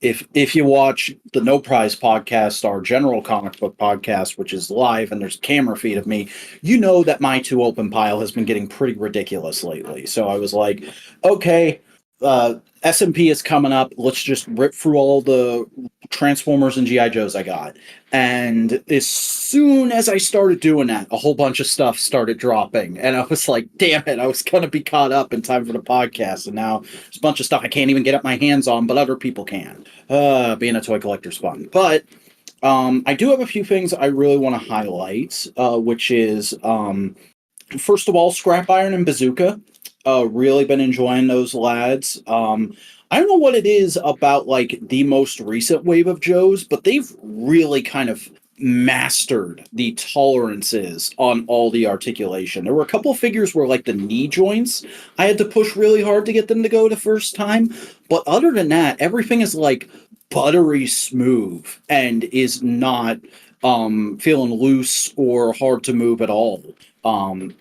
A: if you watch the No Prize podcast, our general comic book podcast, which is live and there's a camera feed of me, you know that my two open pile has been getting pretty ridiculous lately. So I was like, okay, SMP is coming up. Let's just rip through all the Transformers and GI Joes I got. And as soon as I started doing that, a whole bunch of stuff started dropping. And I was like, damn it, I was going to be caught up in time for the podcast. And now there's a bunch of stuff I can't even get up my hands on, but other people can. Being a toy collector's fun. But I do have a few things I really want to highlight, which is first of all, Scrap Iron and Bazooka. Really been enjoying those lads. I don't know what it is about like the most recent wave of Joes, but they've really kind of mastered the tolerances on all the articulation. There were a couple of figures where like the knee joints, I had to push really hard to get them to go the first time. But other than that, everything is like buttery smooth and is not feeling loose or hard to move at all.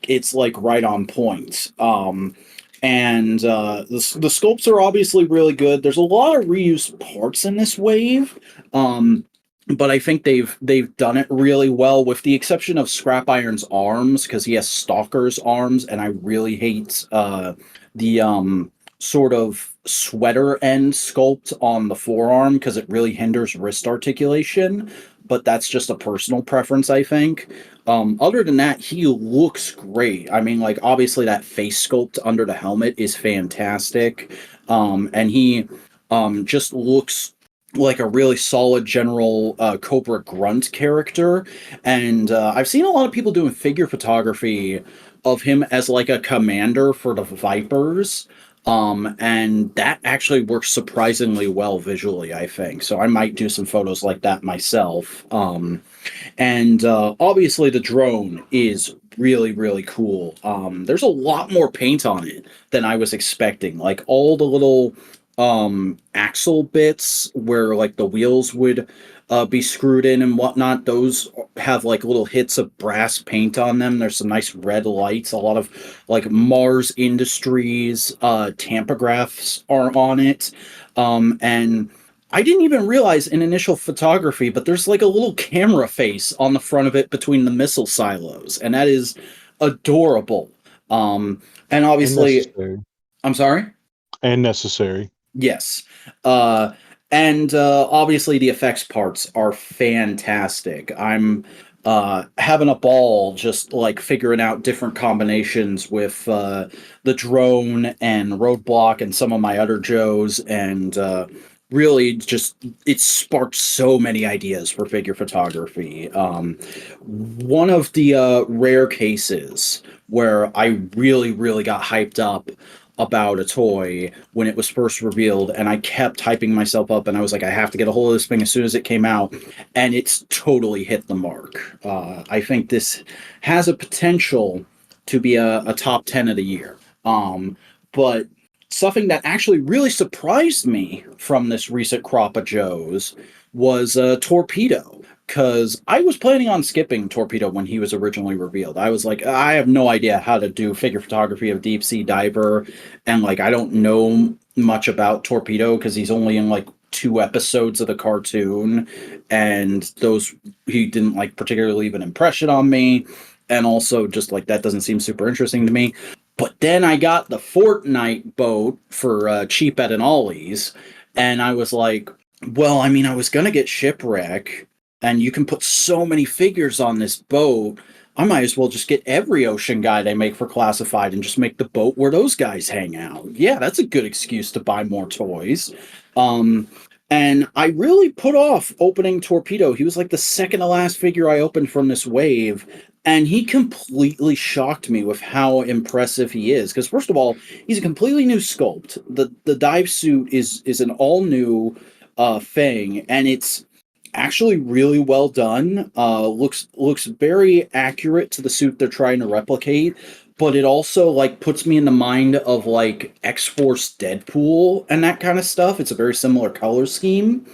A: It's like right on point. And the sculpts are obviously really good. There's a lot of reused parts in this wave, but I think they've done it really well, with the exception of Scrap Iron's arms because he has Stalker's arms, and I really hate the sort of sweater end sculpt on the forearm because it really hinders wrist articulation. But that's just a personal preference, I think. Other than that, he looks great. I mean, like obviously that face sculpt under the helmet is fantastic, and he just looks like a really solid general Cobra Grunt character. And I've seen a lot of people doing figure photography of him as like a commander for the Vipers. And that actually works surprisingly well visually, I think. So I might do some photos like that myself. And obviously the drone is really really cool. There's a lot more paint on it than I was expecting, like all the little axle bits where like the wheels would be screwed in and whatnot. Those have like little hits of brass paint on them. There's some nice red lights. A lot of like Mars Industries tampagraphs are on it. And I didn't even realize in initial photography, but there's like a little camera face on the front of it between the missile silos, and that is adorable. And
B: And
A: obviously,
B: necessary.
A: I'm sorry.
B: And necessary.
A: Yes. Uh, And obviously, the effects parts are fantastic. I'm having a ball just like figuring out different combinations with the drone and roadblock and some of my other Joes, and really just it sparked so many ideas for figure photography. One of the rare cases where I really, really got hyped up about a toy when it was first revealed, and I kept hyping myself up, and I was like, I have to get a hold of this thing as soon as it came out, and it's totally hit the mark. I think this has a potential to be a top 10 of the year. But something that actually really surprised me from this recent crop of Joes was Torpedo. Because I was planning on skipping Torpedo when he was originally revealed. I was like, I have no idea how to do figure photography of Deep Sea Diver, and like I don't know much about Torpedo because he's only in like 2 episodes of the cartoon, and those he didn't like particularly leave an impression on me, and also just like that doesn't seem super interesting to me. But then I got the Fortnite boat for cheap at an Ollie's, and I was like, well, I mean, I was gonna get Shipwreck, and you can put so many figures on this boat. I might as well just get every ocean guy they make for classified and just make the boat where those guys hang out. Yeah, that's a good excuse to buy more toys. Um, and I really put off opening Torpedo. He was like the second to last figure I opened from this wave, and he completely shocked me with how impressive he is. Because first of all, he's a completely new sculpt. The dive suit is an all new thing, and it's actually really well done. Looks very accurate to the suit they're trying to replicate, but it also like puts me in the mind of like X-Force Deadpool and that kind of stuff. It's a very similar color scheme.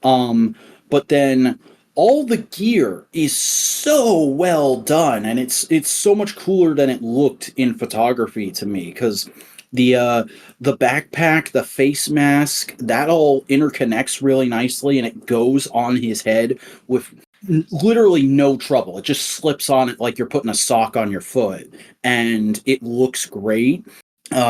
A: But then all the gear is so well done, and it's so much cooler than it looked in photography to me, because the uh the backpack, the face mask, that all interconnects really nicely, and it goes on his head with literally no trouble. It just slips on it like you're putting a sock on your foot, and it looks great.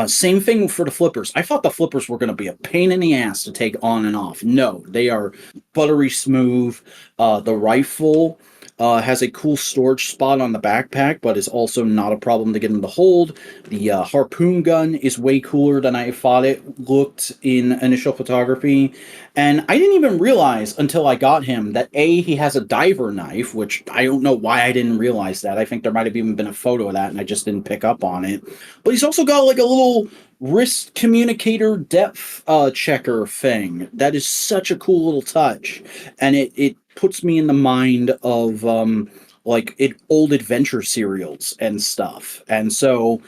A: Same thing for the flippers. I thought the flippers were going to be a pain in the ass to take on and off. No, they are buttery smooth. The rifle has a cool storage spot on the backpack, but is also not a problem to get in the hold. The harpoon gun is way cooler than I thought it looked in initial photography. And I didn't even realize until I got him that A, he has a diver knife, which I don't know why I didn't realize that. I think there might have even been a photo of that and I just didn't pick up on it. But he's also got like a little wrist communicator depth checker thing. That is such a cool little touch. And it puts me in the mind of old adventure serials and stuff. And so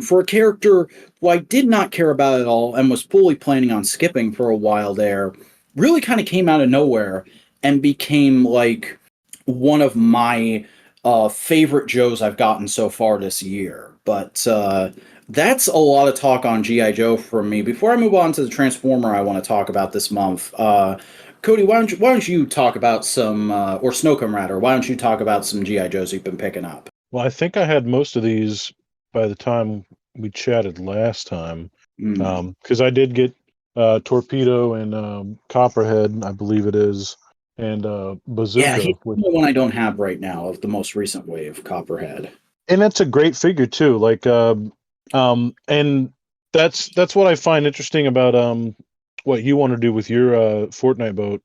A: for a character who I did not care about at all and was fully planning on skipping for a while there, really kind of came out of nowhere and became like one of my favorite Joes I've gotten so far this year. But that's a lot of talk on G.I. Joe from me. Before I move on to the Transformer I want to talk about this month, Cody, why don't you talk about some, or Snowcone rather, why don't you talk about some G.I. Joes you've been picking up?
B: Well, I think I had most of these by the time we chatted last time,
A: Mm.
B: because I did get Torpedo and Copperhead, I believe it is, and
A: Yeah,
B: Bazooka,
A: he's the one I don't have right now of the most recent wave, Copperhead.
B: and that's a great figure too. And that's what I find interesting about what you want to do with your Fortnite boat,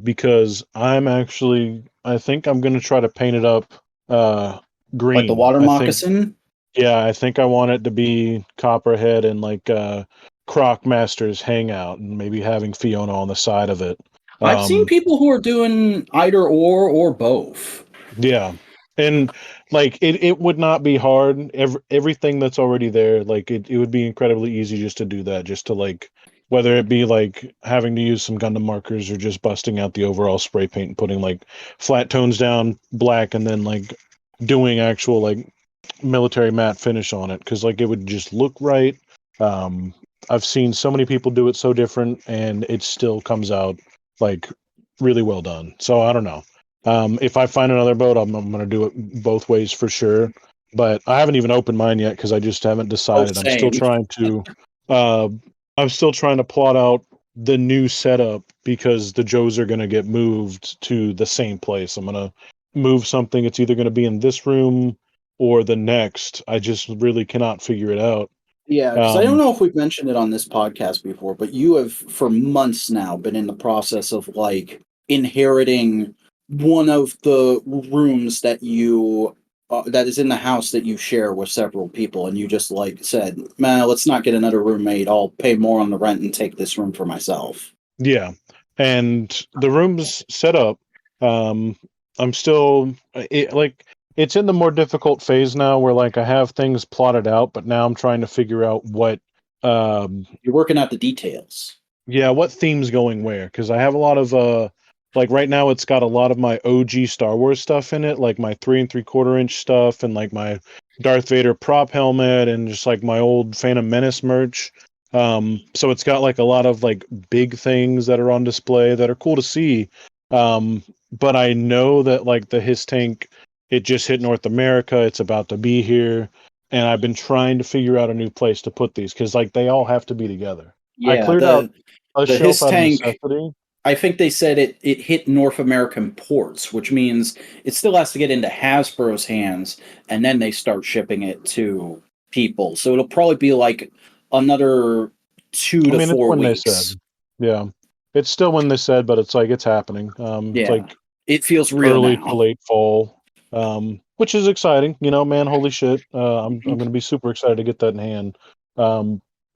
B: because I think I'm gonna try to paint it up
A: Like the
B: green.
A: water
B: I think
A: moccasin?
B: Yeah, I think I want it to be Copperhead and like Croc Master's hangout, and maybe having Fiona on the side of it.
A: I've seen
B: Um,
A: people who are doing either or both.
B: yeah, and like it would not be hard. Everything that's already there, like it would be incredibly easy just to do that, just to like whether it be like having to use some Gundam markers or just busting out the overall spray paint and putting like flat tones down black and then like doing actual like military matte finish on it, because like it would just look right. Um, I've seen so many people do it so different, and it still comes out like really well done. So I don't know. If I find another boat, I'm going to do it both ways for sure. But I haven't even opened mine yet because I just haven't
A: Oh,
B: decided.
A: same.
B: Uh, I'm still trying to plot out the new setup because the Joes are going to get moved to the same place. I'm going to move something. It's either going to be in this room or the next. I just really cannot figure it out.
A: Yeah, because I don't know if we've mentioned it on this podcast before, but you have for months now been in the process of like inheriting one of the rooms that you that is in the house that you share with several people, and you just like said, "Man, let's not get another roommate. I'll pay more on the rent and take this room for myself."
B: Yeah, and the room's set up. I'm still it's in the more difficult phase now, where like I have things plotted out, but now I'm trying to figure out what
A: You're working out the details.
B: yeah, what theme's going where, because I have a lot of like right now it's got a lot of my OG Star Wars stuff in it, like my 3 3/4 inch stuff and like my Darth Vader prop helmet and just like my old Phantom Menace merch. So it's got like a lot of like big things that are on display that are cool to see. But I know that like the His tank, it just hit North America, it's about to be here, and I've been trying to figure out a new place to put these because like they all have to be together. I
A: Yeah,
B: cleared out a
A: the
B: shelf
A: His
B: out of
A: tank.
B: necessity.
A: I think they said it hit North American ports, which means it still has to get into Hasbro's hands, and then they start shipping it to people. So it'll probably be like another two
B: I
A: to
B: mean, it's
A: four
B: when they said.
A: weeks.
B: Yeah. It's still when they said, but it's like it's happening. It's
A: Yeah,
B: like
A: it feels real
B: early to
A: now.
B: late fall, which is exciting. You know, man, holy shit! I'm going to be super excited to get that in hand.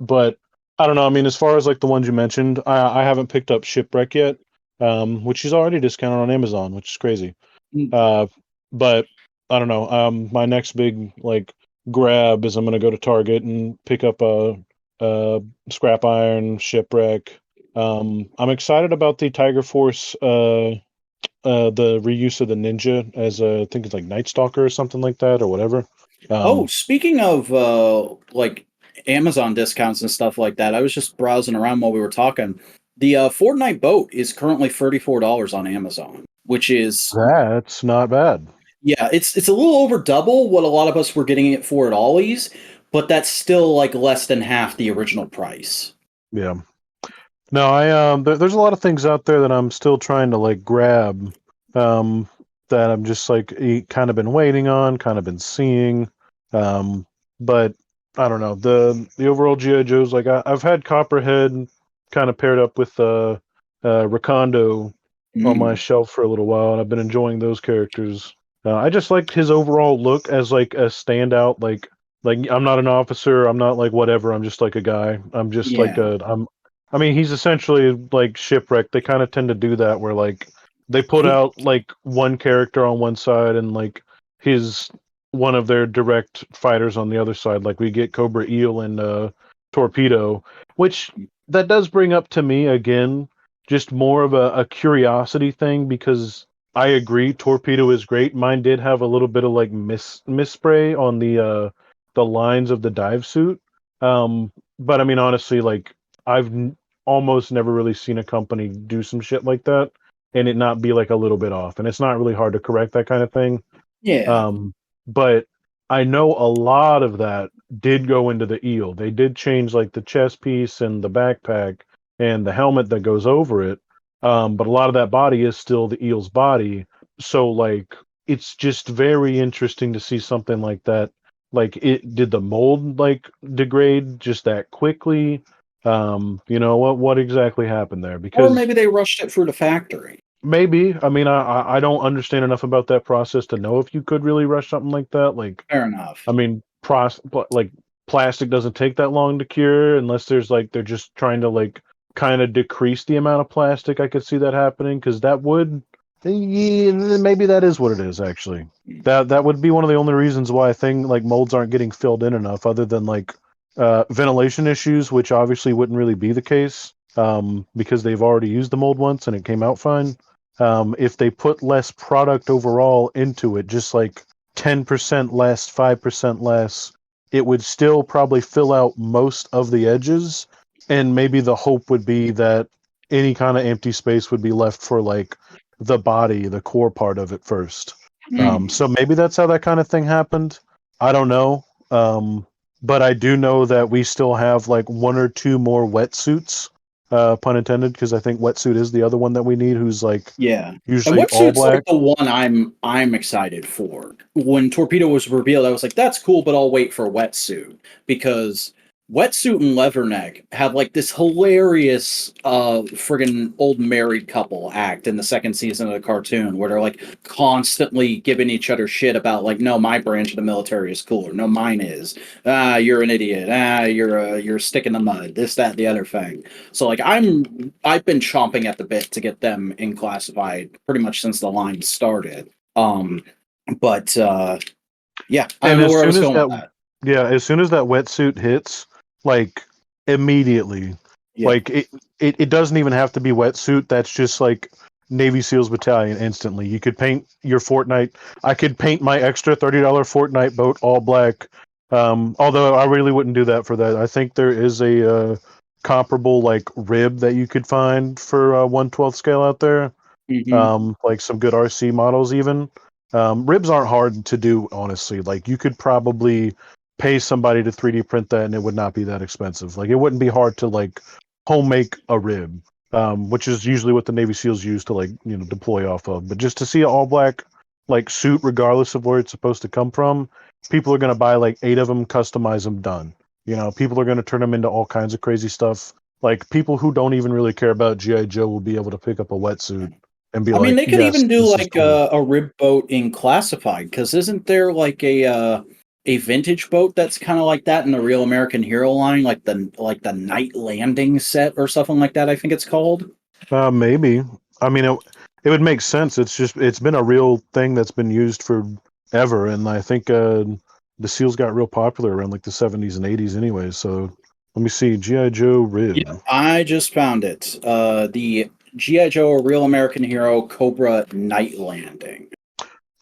B: But I don't know. I mean, as far as like the ones you mentioned, I haven't picked up Shipwreck yet, which is already discounted on Amazon, which is crazy.
A: Mm.
B: But I don't know. My next big like grab is I'm going to go to Target and pick up a scrap iron Shipwreck. I'm excited about the Tiger Force the reuse of the ninja as I think it's like Night Stalker or something like that or whatever.
A: Oh,
B: Um,
A: speaking of like Amazon discounts and stuff like that, I was just browsing around while we were talking. The Fortnite boat is currently $34 on Amazon, which is
B: that's not bad.
A: yeah, it's a little over double what a lot of us were getting it for at Ollie's, but that's still like less than half the original price.
B: Yeah. No, there's a lot of things out there that I'm still trying to like grab, um, that I'm just like kind of been waiting on, kind of been seeing, um, but I don't know the overall GI Joes. Like I've had Copperhead kind of paired up with Rakondo on my
A: Mm,
B: shelf for a little while, and I've been enjoying those characters. I just like his overall look as like a standout. Like I'm not an officer. I'm not like whatever. I'm just like a guy. I'm just like
A: yeah.
B: a. I mean, he's essentially like Shipwreck. They kind of tend to do that where like they put
A: He-
B: out like one character on one side and like his one of their direct fighters on the other side. Like we get Cobra Eel and Torpedo, which that does bring up to me again just more of a curiosity thing because I agree Torpedo is great. Mine did have a little bit of like misspray on the lines of the dive suit. But I mean honestly like I've almost never really seen a company do some shit like that and it not be like a little bit off. And it's not really hard to correct that kind of thing.
A: yeah.
B: But I know a lot of that did go into the eel. They did change like the chest piece and the backpack and the helmet that goes over it. But a lot of that body is still the eel's body. So like it's just very interesting to see something like that. Like it did the mold like degrade just that quickly? You know what exactly happened there?
A: Or
B: Because
A: maybe they rushed it through the factory.
B: maybe. I mean, I don't understand enough about that process to know if you could really rush something like that. Like,
A: Fair enough.
B: I mean, like plastic doesn't take that long to cure unless there's like they're just trying to like kind of decrease the amount of plastic. I could see that happening because that would yeah, maybe that is what it is actually. That would be one of the only reasons why a thing like molds aren't getting filled in enough, other than like ventilation issues, which obviously wouldn't really be the case because they've already used the mold once and it came out fine. If they put less product overall into it, just like 10% less, 5% less, it would still probably fill out most of the edges. And maybe the hope would be that any kind of empty space would be left for like the body, the core part of it first.
A: Mm.
B: So maybe that's how that kind of thing happened. I don't know. But I do know that we still have like one or two more wetsuits pun intended, because I think Wetsuit is the other one that we need, who's like
A: Yeah. And
B: usually all
A: Wetsuit's like
B: black.
A: the one I'm excited for. When Torpedo was revealed, I was like, that's cool, but I'll wait for Wetsuit. Because Wetsuit and Leatherneck have like this hilarious friggin' old married couple act in the second season of the cartoon where they're like constantly giving each other shit about like, no, my branch of the military is cooler. No, mine is. Ah, you're an idiot. Ah, you're a stick in the mud. This, that, the other thing. So like I've been chomping at the bit to get them in classified pretty much since the line started. But yeah, I don't
B: And
A: know
B: as
A: where I
B: soon
A: was
B: as
A: going with
B: that,
A: that.
B: yeah, as soon as that Wetsuit hits, like immediately,
A: Yeah.
B: like it doesn't even have to be Wetsuit. That's just like Navy SEALs Battalion instantly. You could paint your Fortnite. I could paint my extra $30 Fortnite boat all black. Although I really wouldn't do that for that. I think there is a comparable like rib that you could find for 1/12 scale out there.
A: Hmm.
B: Like some good RC models even. Ribs aren't hard to do, honestly. Like you could probably pay somebody to 3D print that and it would not be that expensive. Like it wouldn't be hard to like home make a rib, which is usually what the Navy SEALs use to like, deploy off of. But just to see an all black like suit, regardless of where it's supposed to come from, people are going to buy like 8 of them, customize them, done. People are going to turn them into all kinds of crazy stuff. Like people who don't even really care about GI Joe will be able to pick up a wetsuit and be
A: I mean,
B: like,
A: they could
B: yes,
A: even do
B: this is
A: like
B: cool.
A: a rib boat in classified because isn't there like a vintage boat that's kind of like that in the Real American Hero line, like the Night Landing set or something like that? I think it's called.
B: Maybe. I mean, it would make sense. It's been a real thing that's been used for ever, and I think the seals got real popular around like the 70s and 80s anyway. So let me see, GI Joe rib.
A: Yeah, I just found it. The GI Joe, a Real American Hero, Cobra Night Landing.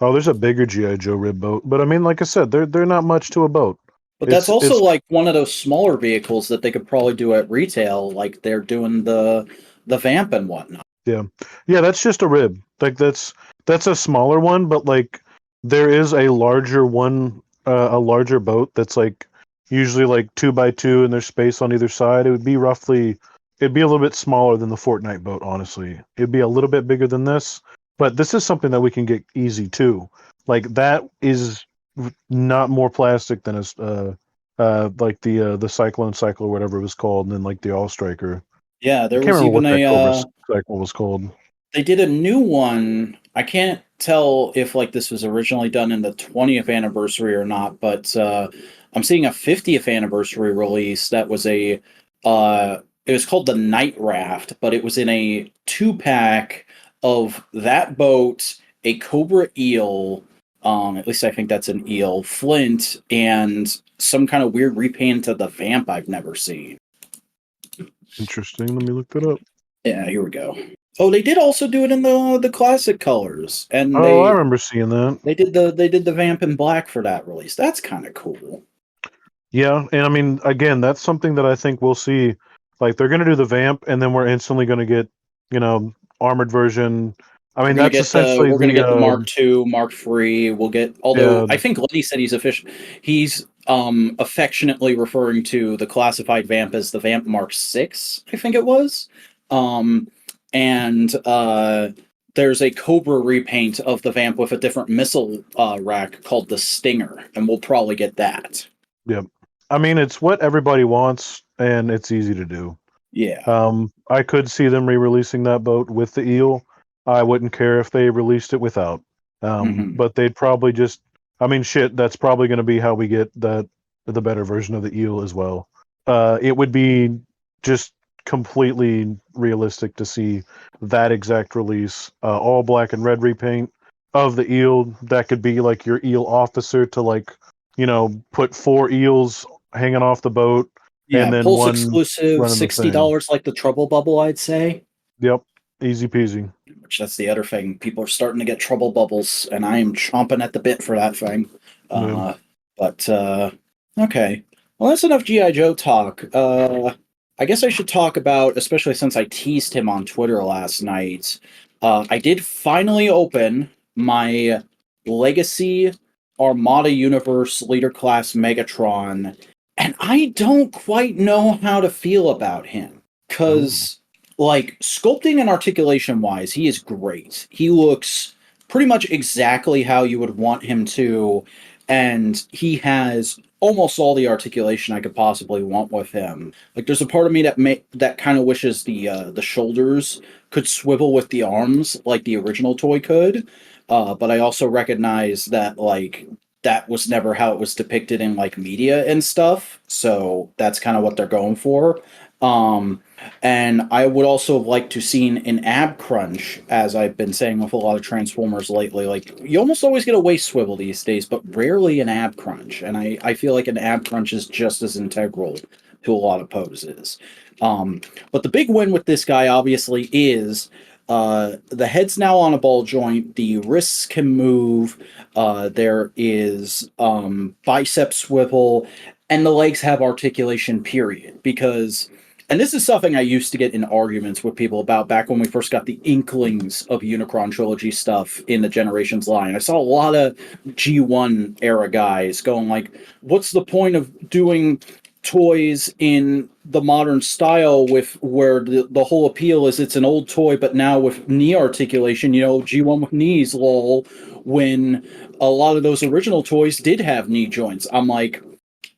B: Oh, there's a bigger GI Joe rib boat, but I mean, like I said, they're not much to a boat.
A: But that's also
B: It's
A: like one of those smaller vehicles that they could probably do at retail, like they're doing the Vamp and whatnot.
B: Yeah, yeah, that's just a rib. Like that's a smaller one, but like there is a larger one, a larger boat that's like usually like 2x2, and there's space on either side. It'd be a little bit smaller than the Fortnite boat. Honestly, it'd be a little bit bigger than this, but this is something that we can get easy too. Like that is not more plastic than like the Cyclone Cycle or whatever it was called, and then like the All Striker.
A: Yeah,
B: I
A: there
B: can't
A: was
B: remember
A: even
B: what that Cobra
A: a
B: cycle was called.
A: they did a new one. I can't tell if like this was originally done in the 20th anniversary or not, but I'm seeing a 50th anniversary release that was it was called the Night Raft, but it was in a 2-pack of that boat, a Cobra eel, at least I think that's an eel, Flint, and some kind of weird repaint of the Vamp I've never seen.
B: Interesting. Let me look that up.
A: Yeah, here we go. Oh, they did also do it in the classic colors, and
B: Oh, I remember seeing that.
A: they did the Vamp in black for that release. That's kind of cool.
B: Yeah, and I mean, again, that's something that I think we'll see. Like they're going to do the vamp, and then we're instantly going to get, armored version. I mean, that's essentially
A: We're gonna
B: the
A: get the Mark II, Mark III. We'll get, although
B: yeah,
A: I think Lenny said he's affectionately referring to the classified Vamp as the Vamp Mark VI, I think it was. Um and there's a Cobra repaint of the Vamp with a different missile rack called the Stinger, and we'll probably get that.
B: yeah. I mean, it's what everybody wants, and it's easy to do.
A: Yeah.
B: I could see them re-releasing that boat with the eel. I wouldn't care if they released it without.
A: Hmm.
B: But they'd probably just. I mean, shit. That's probably going to be how we get the better version of the eel as well. It would be just completely realistic to see that exact release, all black and red repaint of the eel. That could be like your eel officer to like, put 4 eels hanging off the boat
A: Yeah,
B: and then
A: Pulse
B: one
A: exclusive,
B: running the thing.
A: $60 like the Trouble Bubble, I'd say.
B: Yep, easy peasy.
A: Which that's the other thing. People are starting to get trouble bubbles, and I am chomping at the bit for that thing.
B: Yeah.
A: But okay. Well, that's enough GI Joe talk. I guess I should talk about, especially since I teased him on Twitter last night. I did finally open my Legacy Armada Universe Leader Class Megatron, and I don't quite know how to feel about him
B: Oh.
A: because like sculpting and articulation wise, he is great. He looks pretty much exactly how you would want him to, and he has almost all the articulation I could possibly want with him. Like there's a part of me that kind of wishes the shoulders could swivel with the arms like the original toy could. But I also recognize that like that was never how it was depicted in like media and stuff. So that's kind of what they're going for. Um, and I would also like to see an ab crunch, as I've been saying with a lot of Transformers lately. Like, you almost always get a waist swivel these days, but rarely an ab crunch. And I feel like an ab crunch is just as integral to a lot of poses. But the big win with this guy, obviously, is the head's now on a ball joint, the wrists can move, there is bicep swivel, and the legs have articulation, period. Because and this is something I used to get in arguments with people about back when we first got the inklings of Unicron Trilogy stuff in the Generations line. I saw a lot of G1 era guys going like, what's the point of doing toys in the modern style with where the whole appeal is it's an old toy, but now with knee articulation, G1 with knees, lol, when a lot of those original toys did have knee joints. I'm like,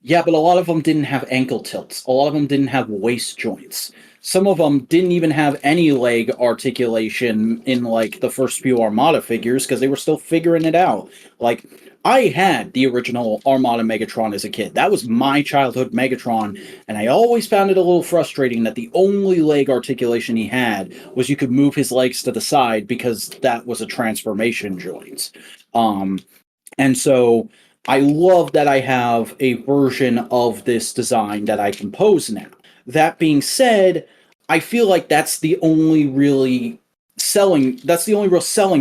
A: yeah, but a lot of them didn't have ankle tilts. A lot of them didn't have waist joints. Some of them didn't even have any leg articulation in like the first few Armada figures because they were still figuring it out. Like I had the original Armada Megatron as a kid. That was my childhood Megatron, and I always found it a little frustrating that the only leg articulation he had was you could move his legs to the side because that was a transformation joint. And so I love that I have a version of this design that I can pose now. That being said, I feel like that's the only real selling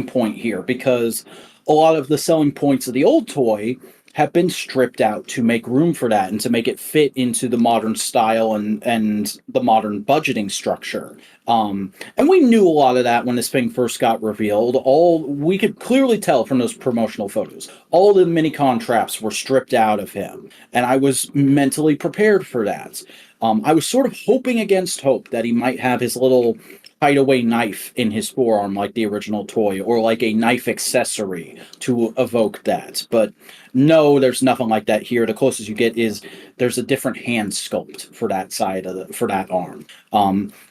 A: point here because a lot of the selling points of the old toy have been stripped out to make room for that and to make it fit into the modern style and the modern budgeting structure. And we knew a lot of that when this thing first got revealed. All we could clearly tell from those promotional photos. All the mini traps were stripped out of him, and I was mentally prepared for that. I was sort of hoping against hope that he might have his little hideaway knife in his forearm like the original toy, or like a knife accessory to evoke that. But no, there's nothing like that here. The closest you get is there's a different hand sculpt for that side of for that arm,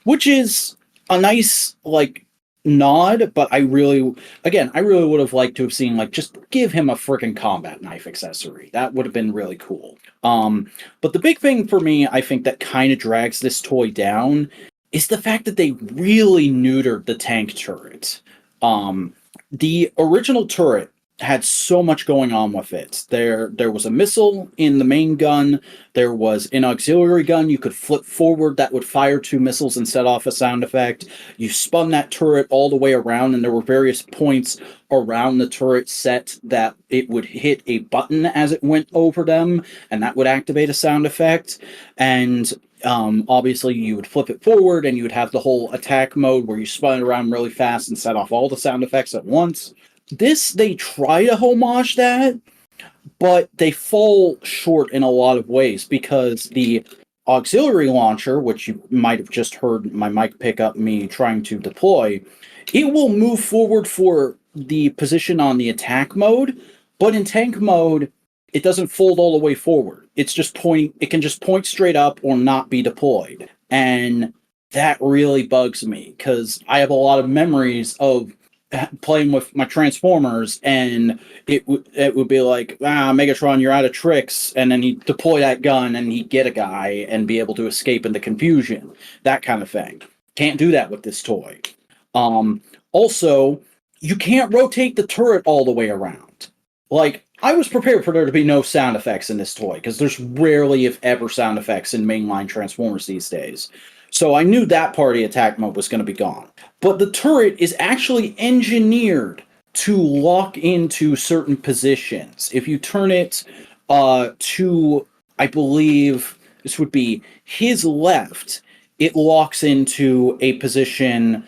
A: which is a nice like nod. But I really would have liked to have seen like just give him a freaking combat knife accessory. That would have been really cool. But the big thing for me, I think that kind of drags this toy down is the fact that they really neutered the tank turret. The original turret had so much going on with it. There was a missile in the main gun. There was an auxiliary gun you could flip forward that would fire two missiles and set off a sound effect. You spun that turret all the way around, and there were various points around the turret set that it would hit a button as it went over them, and that would activate a sound effect. And obviously you would flip it forward and you would have the whole attack mode where you spun it around really fast and set off all the sound effects at once. This, they try to homage that, but they fall short in a lot of ways because the auxiliary launcher, which you might have just heard my mic pick up me trying to deploy, it will move forward for the position on the attack mode, but in tank mode, it doesn't fold all the way forward. It's just pointing, it can just point straight up or not be deployed. And that really bugs me because I have a lot of memories of playing with my Transformers, and it would be like, Megatron, you're out of tricks, and then he'd deploy that gun and he'd get a guy and be able to escape in the confusion, that kind of thing. Can't do that with this toy. Also, you can't rotate the turret all the way around. Like, I was prepared for there to be no sound effects in this toy, because there's rarely, if ever, sound effects in mainline Transformers these days. So I knew that part of the attack mode was going to be gone. But the turret is actually engineered to lock into certain positions. If you turn it to, I believe, this would be his left, it locks into a position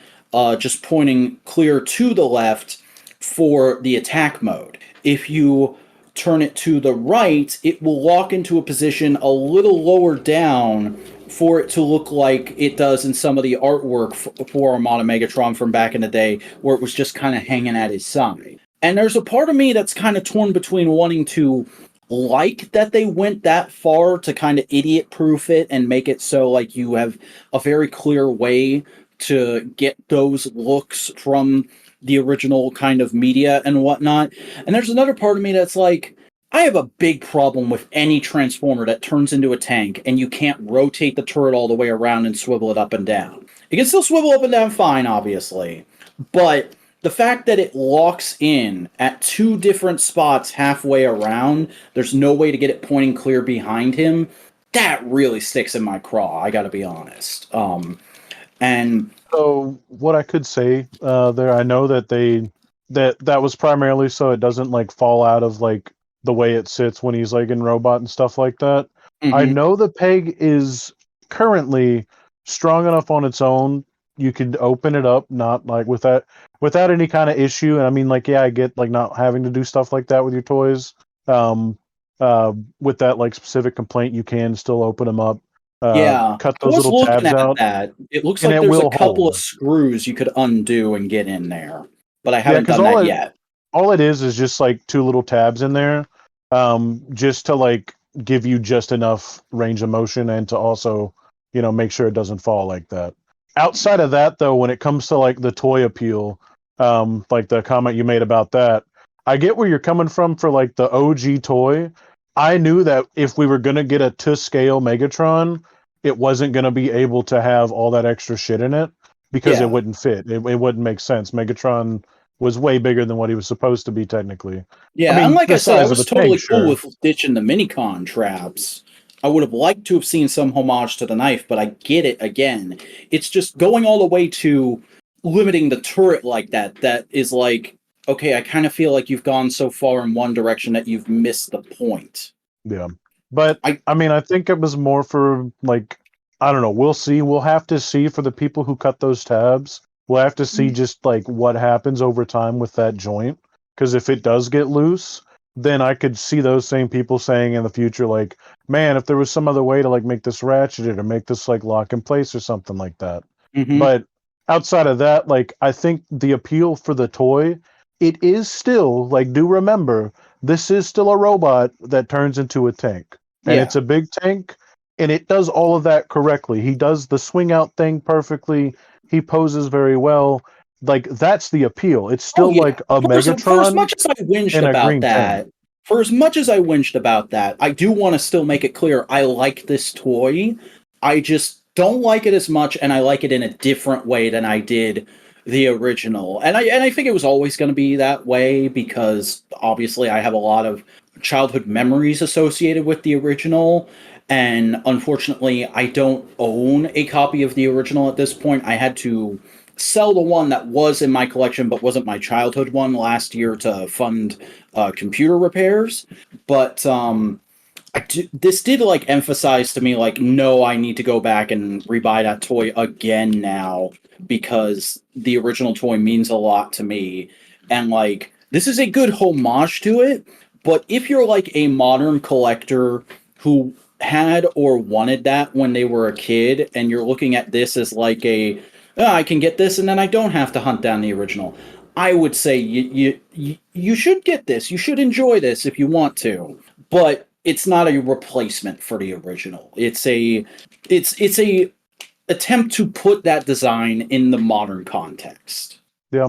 A: just pointing clear to the left for the attack mode. If you turn it to the right, it will lock into a position a little lower down for it to look like it does in some of the artwork for Armada Megatron from back in the day, where it was just kind of hanging at his side. And there's a part of me that's kind of torn between wanting to like that they went that far to kind of idiot proof it and make it so like you have a very clear way to get those looks from the original kind of media and whatnot. And there's another part of me that's like, I have a big problem with any transformer that turns into a tank and you can't rotate the turret all the way around and swivel it up and down. It can still swivel up and down fine, obviously, but the fact that it locks in at two different spots halfway around, there's no way to get it pointing clear behind him, that really sticks in my craw, I gotta be honest. And
B: So what I could say there, I know that that was primarily so it doesn't like fall out of like the way it sits when he's like in robot and stuff like that. I
A: mhm,
B: know the peg is currently strong enough on its own. You could open it up, not like without any kind of issue. And I mean, like, yeah, I get like not having to do stuff like that with your toys. Um, with that like specific complaint, you can still open them up,
A: yeah,
B: cut
A: I
B: those
A: was
B: little
A: looking
B: tabs
A: at
B: out,
A: that. It looks
B: and
A: like
B: it
A: there's a
B: will
A: couple of
B: hold.
A: screws you could undo and get in there, but I
B: Yeah,
A: haven't
B: because
A: done that yet.
B: all it is just like two little tabs in there, just to like give you just enough range of motion and to also, make sure it doesn't fall like that. Outside of that, though, when it comes to like the toy appeal, like the comment you made about that, I get where you're coming from for like the OG toy. I knew that if we were gonna get a to scale Megatron, it wasn't gonna be able to have all that extra shit in it because it
A: Yeah.
B: wouldn't fit. It wouldn't make sense. Megatron was way bigger than what he was supposed to be technically. I
A: Yeah, and
B: mean,
A: like
B: the
A: I said, I
B: size of
A: was
B: a tank,
A: totally cool
B: sure.
A: with ditching the minicon traps. I would have liked to have seen some homage to the knife, but I get it again. It's just going all the way to limiting the turret like that. That is like, okay, I kind of feel like you've gone so far in one direction that you've missed the point.
B: Yeah. But
A: I
B: I mean, I think it was more for like, I don't know. We'll see. We'll have to see for the people who cut those tabs. We'll have to see just like what happens over time with that joint. Because if it does get loose, then I could see those same people saying in the future, like, man, if there was some other way to like make this ratcheted or make this like lock in place or something like that.
A: mm-hmm.
B: But outside of that, like, I think the appeal for the toy, it is still like, do remember, this is still a robot that turns into a tank. And it's
A: Yeah.
B: a big tank, and it does all of that correctly. He does the swing out thing perfectly. He poses very well. Like, that's the appeal. It's
A: Oh
B: still
A: yeah.
B: like a
A: For as
B: Megatron
A: much as I whinged
B: and a
A: about
B: green tank.
A: that, for as much as I whinged about that, I do want to still make it clear I like this toy. I just don't like it as much, and I like it in a different way than I did the original. And I think it was always going to be that way because obviously I have a lot of childhood memories associated with the original. And unfortunately, I don't own a copy of the original at this point. I had to sell the one that was in my collection but wasn't my childhood one last year to fund computer repairs. But this did like emphasize to me like, no, I need to go back and rebuy that toy again now because the original toy means a lot to me. And like, this is a good homage to it. But if you're like a modern collector who had or wanted that when they were a kid, and you're looking at this as like a, "Ah, I can get this and then I don't have to hunt down the original," I would say you should get this. You should enjoy this if you want to, but it's not a replacement for the original. It's a attempt to put that design in the modern context.
B: Yeah.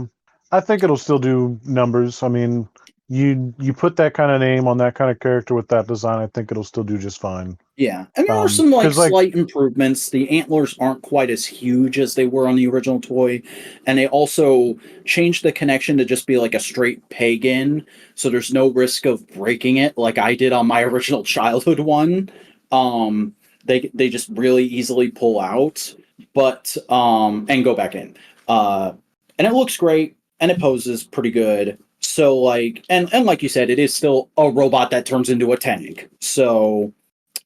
B: I think it'll still do numbers. I mean, you put that kind of name on that kind of character with that design, I think it'll still do just fine.
A: Yeah, and there are some like
B: Because like,
A: slight improvements. The antlers aren't quite as huge as they were on the original toy, and they also changed the connection to just be like a straight peg in, so there's no risk of breaking it like I did on my original childhood one. They just really easily pull out, but and go back in. And it looks great, and it poses pretty good. So like, and like you said, it is still a robot that turns into a tank. So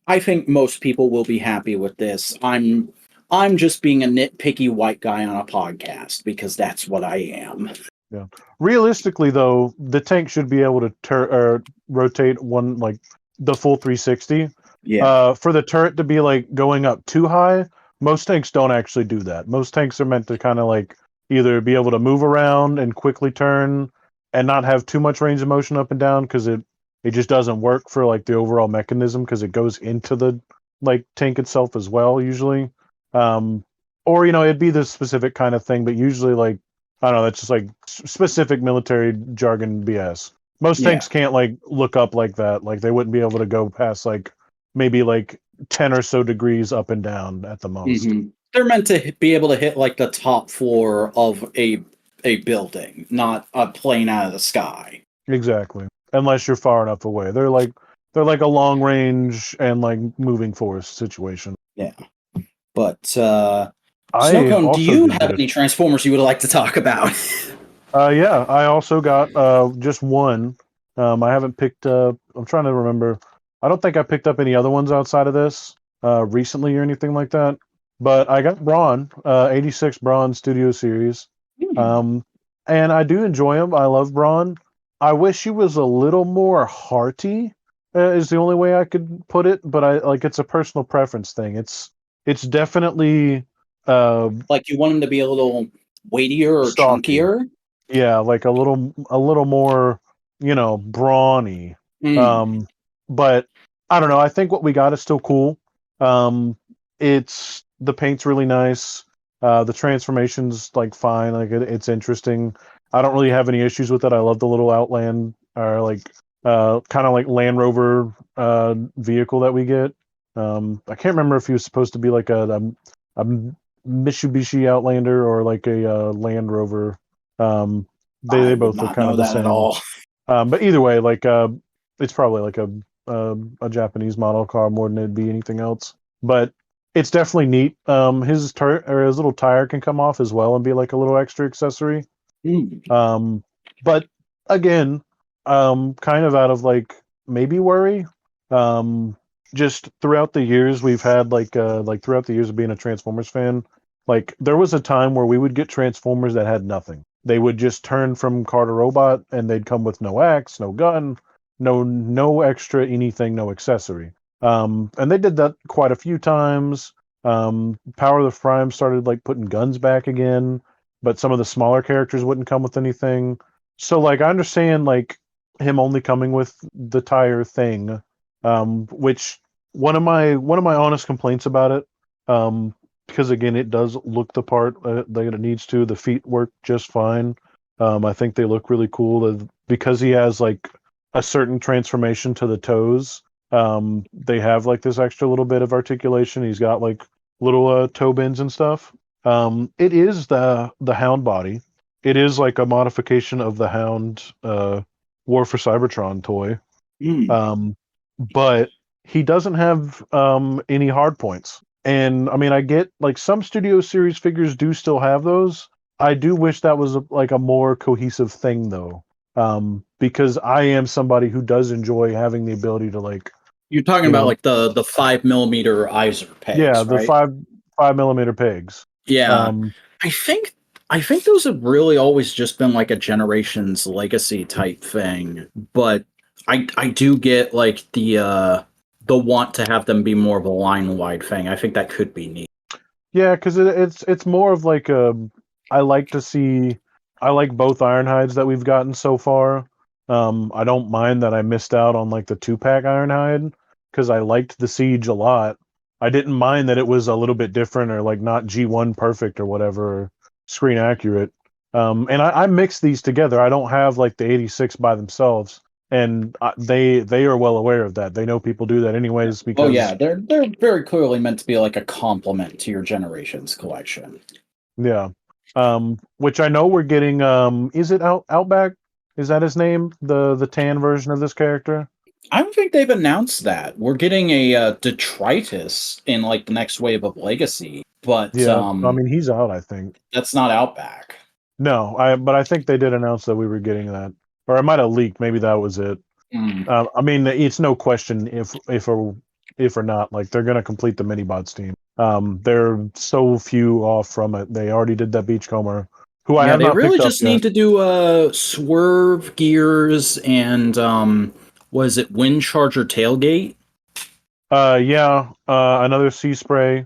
A: I think most people will be happy with this. I'm just being a nitpicky white guy on a podcast because that's what I am.
B: yeah. Realistically, though, the tank should be able to rotate one like the full 360.
A: Yeah.
B: For the turret to be like going up too high, most tanks don't actually do that. Most tanks are meant to kind of like either be able to move around and quickly turn and not have too much range of motion up and down because it just doesn't work for like the overall mechanism because it goes into the like tank itself as well usually. Um, or it'd be this specific kind of thing, but usually like I don't know, that's just like specific military jargon BS. Most
A: Yeah.
B: tanks can't like look up like that. Like they wouldn't be able to go past like maybe like 10 or so degrees up and down at the most.
A: They're meant to be able to hit like the top floor of a building, not a plane out of the sky.
B: Exactly. Unless you're far enough away. They're like a long range and like moving force situation.
A: Yeah. But
B: I
A: Snowcone, do
B: also
A: you
B: did
A: have
B: this.
A: any Transformers you would like to talk about?
B: Yeah, I also got just one. I haven't picked up. I'm trying to remember. I don't think I picked up any other ones outside of this recently or anything like that. But I got Braun, 86 Braun Studio Series,
A: Hmm.
B: um, and I do enjoy him. I love Braun. I wish he was a little more hearty. Is the only way I could put it. But I like it's a personal preference thing. It's definitely uh,
A: Like you want him to be a little weightier or
B: stocky.
A: chunkier?
B: Yeah, like a little more, brawny.
A: Mm.
B: Um, but I don't know. I think what we got is still cool. It's the paint's really nice. The transformation's like fine. Like it's interesting. I don't really have any issues with it. I love the little Outland or like kind of like Land Rover vehicle that we get. I can't remember if he was supposed to be like a Mitsubishi Outlander or like a Land Rover. Um, they
A: I would
B: both look
A: not
B: kind
A: know
B: of the
A: that at
B: same.
A: all.
B: But either way, like it's probably like a Japanese model car more than it'd be anything else. But it's definitely neat. His turret or his little tire can come off as well and be like a little extra accessory.
A: Mm.
B: But again, kind of out of like maybe worry. Um, just throughout the years we've had like throughout the years of being a Transformers fan, like there was a time where we would get Transformers that had nothing. They would just turn from car to robot and they'd come with no axe, no gun, no extra anything, no accessory. And they did that quite a few times. Power of the Prime started like putting guns back again, but some of the smaller characters wouldn't come with anything. So like I understand like him only coming with the tire thing, which one of my honest complaints about it, because again it does look the part that it needs to. The feet work just fine. I think they look really cool because he has like a certain transformation to the toes. They have like this extra little bit of articulation. He's got like little toe bends and stuff. It is the Hound body. It is like a modification of the Hound War for Cybertron toy.
A: Mm.
B: Um, but he doesn't have any hard points. And I mean, I get like some Studio Series figures do still have those. I do wish that was like a more cohesive thing though. Because I am somebody who does enjoy having the ability to like,
A: You're talking
B: you
A: about
B: know,
A: like the 5 millimeter Iser
B: yeah,
A: pegs,
B: the
A: right?
B: five millimeter pegs.
A: Yeah.
B: Um,
A: I think I think those have really always just been like a generation's legacy type thing. But I do get like the want to have them be more of a line wide thing. I think that could be neat.
B: Yeah, because it's more of like a. I like to see. I like both Ironhides that we've gotten so far. I don't mind that I missed out on like the 2-pack Ironhide because I liked the Siege a lot. I didn't mind that it was a little bit different or like not G1 perfect or whatever, or screen accurate. And I mix these together. I don't have like the 86 by themselves, and they are well aware of that. They know people do that anyways
A: Oh yeah,
B: because
A: they're very clearly meant to be like a complement to your generation's collection.
B: yeah. Which I know we're getting. Is it Outback? Is that his name? The tan version of this character?
A: I don't think they've announced that. We're getting a detritus in like the next wave of Legacy, but
B: Yeah. I mean, he's out, I think.
A: that's not Outback.
B: No, but I think they did announce that we were getting that, or it might have leaked. Maybe that was it.
A: Mm.
B: I mean, it's no question if or not. Like they're gonna complete the mini bots team. They're so few off from it. They already did that Beachcomber, who I
A: Yeah,
B: have
A: they
B: not
A: really
B: picked up
A: just
B: yet.
A: need to do swerve gears and was it wind charger tailgate?
B: Another sea spray.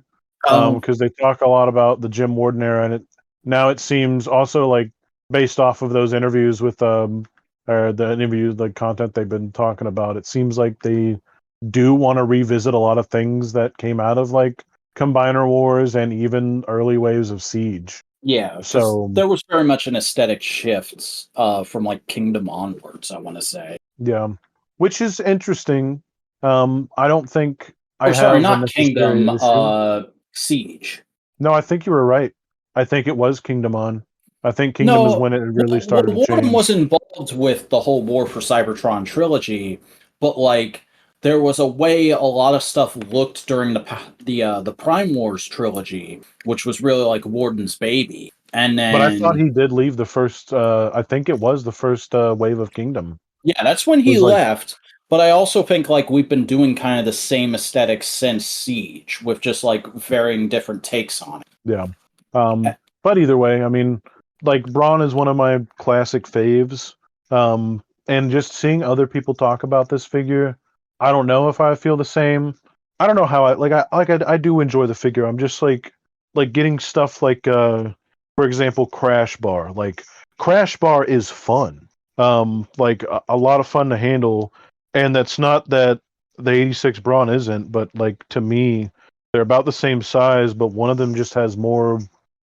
A: Oh,
B: Because they talk a lot about the Jim Warden era, and now it seems also like based off of those interviews with or the interviews, the content they've been talking about, it seems like they do want to revisit a lot of things that came out of like Combiner Wars and even early waves of Siege.
A: yeah, because
B: So
A: there was very much an aesthetic shift from like Kingdom onwards, I want to say.
B: yeah, which is interesting. I don't think I
A: Or sorry,
B: have a
A: not Kingdom,
B: necessary issue.
A: Siege.
B: No, I think you were right. I think it was Kingdom on. I think Kingdom is
A: No,
B: when it really
A: well,
B: started to
A: Warden was
B: change.
A: involved with the whole War for Cybertron trilogy, but like there was a way a lot of stuff looked during the Prime Wars trilogy, which was really like Warden's baby. And
B: But I thought
A: then
B: he did leave the first. I think it was the first wave of Kingdom.
A: yeah, that's when
B: It
A: he
B: was like,
A: left. But I also think like we've been doing kind of the same aesthetic since Siege, with just like varying different takes on
B: yeah.
A: it.
B: But either way, I mean, like Braun is one of my classic faves. And just seeing other people talk about this figure, I don't know if I feel the same. I don't know how I do enjoy the figure. I'm just like getting stuff like for example Crash Bar. Like Crash Bar is fun. Like a lot of fun to handle, and that's not that the 86 Braun isn't, but like to me they're about the same size, but one of them just has more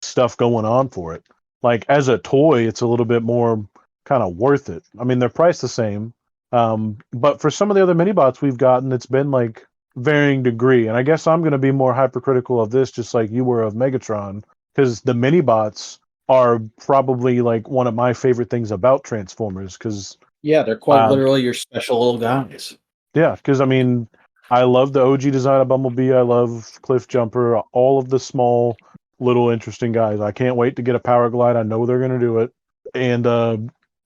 B: stuff going on for it. Like as a toy, it's a little bit more kind of worth it. I mean, they're priced the same, but for some of the other mini bots we've gotten, it's been like varying degree. And I guess I'm going to be more hypercritical of this, just like you were of Megatron, because the mini bots are probably like one of my favorite things about Transformers. Because
A: Yeah, they're quite literally your special little guys.
B: yeah, because I mean, I love the OG design of Bumblebee. I love Cliff Jumper, all of the small, little interesting guys. I can't wait to get a Power Glide. I know they're gonna do it, and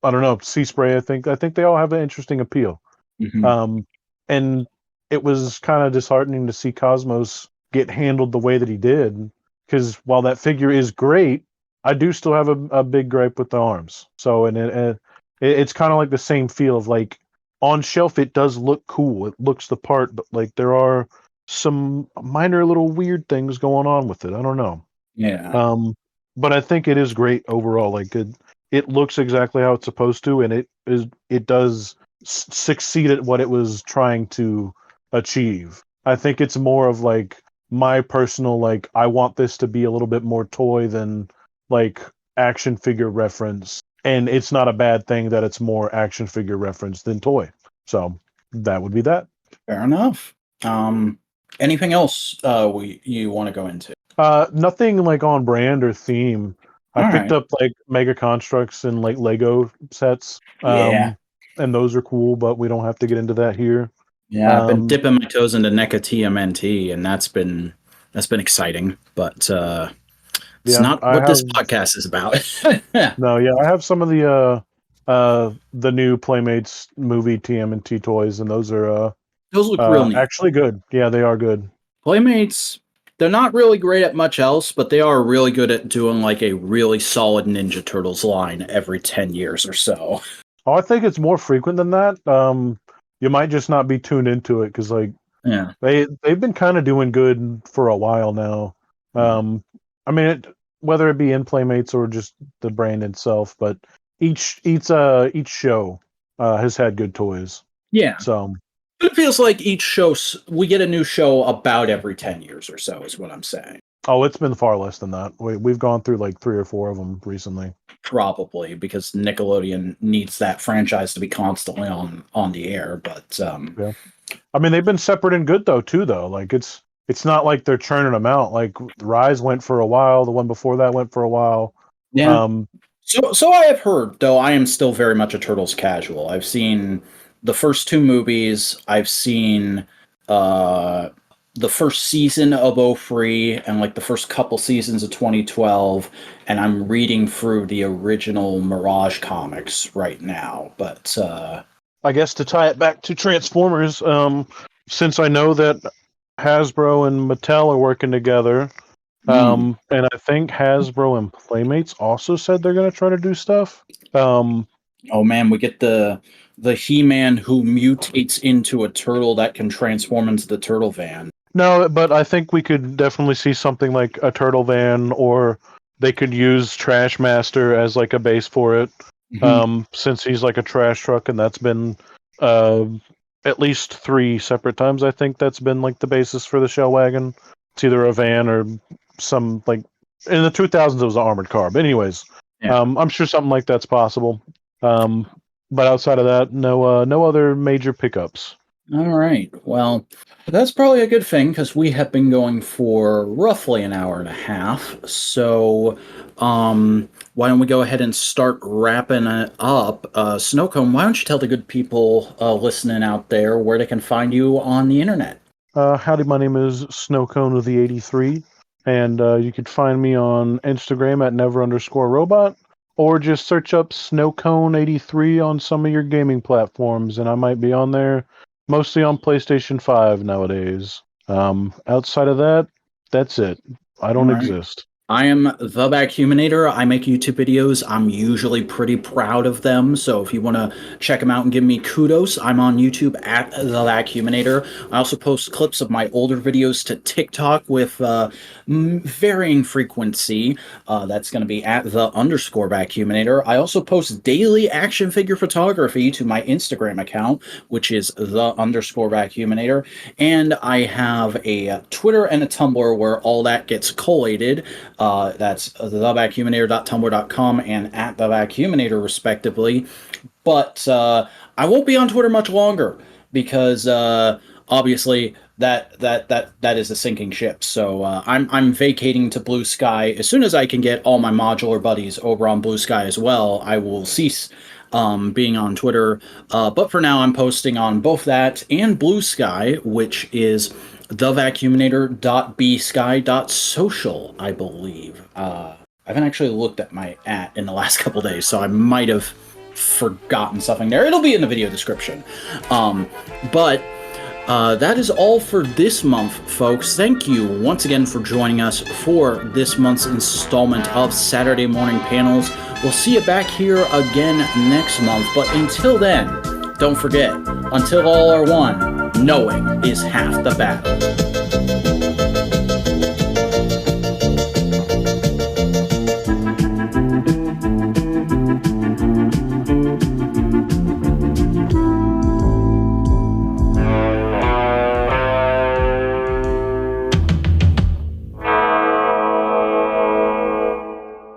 B: I don't know, Sea Spray. I think they all have an interesting appeal.
A: Hmm.
B: Um, and it was kind of disheartening to see Cosmos get handled the way that he did, because while that figure is great, I do still have a big gripe with the arms. So, and it's kind of like the same feel of like on shelf, it does look cool. It looks the part, but like there are some minor little weird things going on with it. I don't know.
A: Yeah.
B: Um, but I think it is great overall. Like it looks exactly how it's supposed to, and it does succeed at what it was trying to achieve. I think it's more of like my personal like I want this to be a little bit more toy than like action figure reference, and it's not a bad thing that it's more action figure reference than toy. So that would be that.
A: Fair enough. Um, anything else you want to go into?
B: Nothing like on brand or theme. I
A: All
B: picked
A: right.
B: up like Mega Constructs and like Lego sets.
A: Yeah.
B: And those are cool, but we don't have to get into that here.
A: Yeah, I've been
B: Um,
A: dipping my toes into NECA TMNT, and that's been exciting. But it's
B: yeah,
A: not
B: I
A: what
B: have
A: this podcast is about.
B: no, yeah, I have some of the new Playmates movie TMNT toys, and those are
A: Those look real neat.
B: actually good. Yeah, they are good.
A: Playmates, they're not really great at much else, but they are really good at doing like a really solid Ninja Turtles line every 10 years or so.
B: Oh, I think it's more frequent than that. You might just not be tuned into it because like
A: Yeah.
B: they've been kind of doing good for a while now. Um, I mean, whether it be in Playmates or just the brand itself, but each show has had good toys.
A: Yeah.
B: So,
A: It feels like each show, we get a new show about every 10 years or so, is what I'm saying.
B: oh, it's been far less than that. We've gone through like 3 or 4 of them recently.
A: Probably because Nickelodeon needs that franchise to be constantly on the air. But
B: Yeah, I mean they've been separate and good though too though. Like it's not like they're churning them out. Like Rise went for a while. The one before that went for a while.
A: yeah.
B: Um,
A: So I have heard, though I am still very much a Turtles casual. I've seen the first two movies. I've seen uh, the first season of '03 and like the first couple seasons of 2012, and I'm reading through the original Mirage comics right now. But
B: I guess to tie it back to Transformers, since I know that Hasbro and Mattel are working together,
A: mm,
B: and I think Hasbro and Playmates also said they're going to try to do stuff. Um,
A: Oh man, we get the He-Man who mutates into a turtle that can transform into the turtle van.
B: No, but I think we could definitely see something like a turtle van, or they could use Trash Master as like a base for it.
A: Mhm.
B: Since he's like a trash truck, and that's been uh, at least 3 separate times. I think that's been like the basis for the shell wagon. It's either a van or some like in the 2000s it was an armored car. But anyways,
A: Yeah.
B: I'm sure something like that's possible. Um, but outside of that, no other major pickups.
A: All right. Well, that's probably a good thing because we have been going for roughly an hour and a half. So, why don't we go ahead and start wrapping it up? Snowcone, why don't you tell the good people listening out there where they can find you on the internet?
B: Howdy, my name is Snowcone of the 83, and you could find me on Instagram at never_robot, or just search up Snowcone83 on some of your gaming platforms, and I might be on there, mostly on PlayStation 5 nowadays. Outside of that, that's it. I
A: All
B: don't
A: right.
B: exist.
A: I am the Vacuuminator. I make YouTube videos. I'm usually pretty proud of them. So if you want to check them out and give me kudos, I'm on YouTube at the Vacuuminator. I also post clips of my older videos to TikTok with varying frequency. That's going to be at the_Vacuuminator. I also post daily action figure photography to my Instagram account, which is the_Vacuuminator. And I have a Twitter and a Tumblr where all that gets collated. That's thevacuuminator.tumblr.com and at thevacuuminator, respectively. But I won't be on Twitter much longer because obviously that is a sinking ship. So I'm vacating to Blue Sky as soon as I can get all my modular buddies over on Blue Sky as well. I will cease being on Twitter. But for now, I'm posting on both that and Blue Sky, which is thevacuuminator.bsky.social, I believe. I haven't actually looked at my in the last couple days, so I might have forgotten something there. It'll be in the video description. But that is all for this month, folks. Thank you once again for joining us for this month's installment of Saturday Morning Panels. We'll see you back here again next month. But until then, don't forget, until all are one, knowing is half the battle.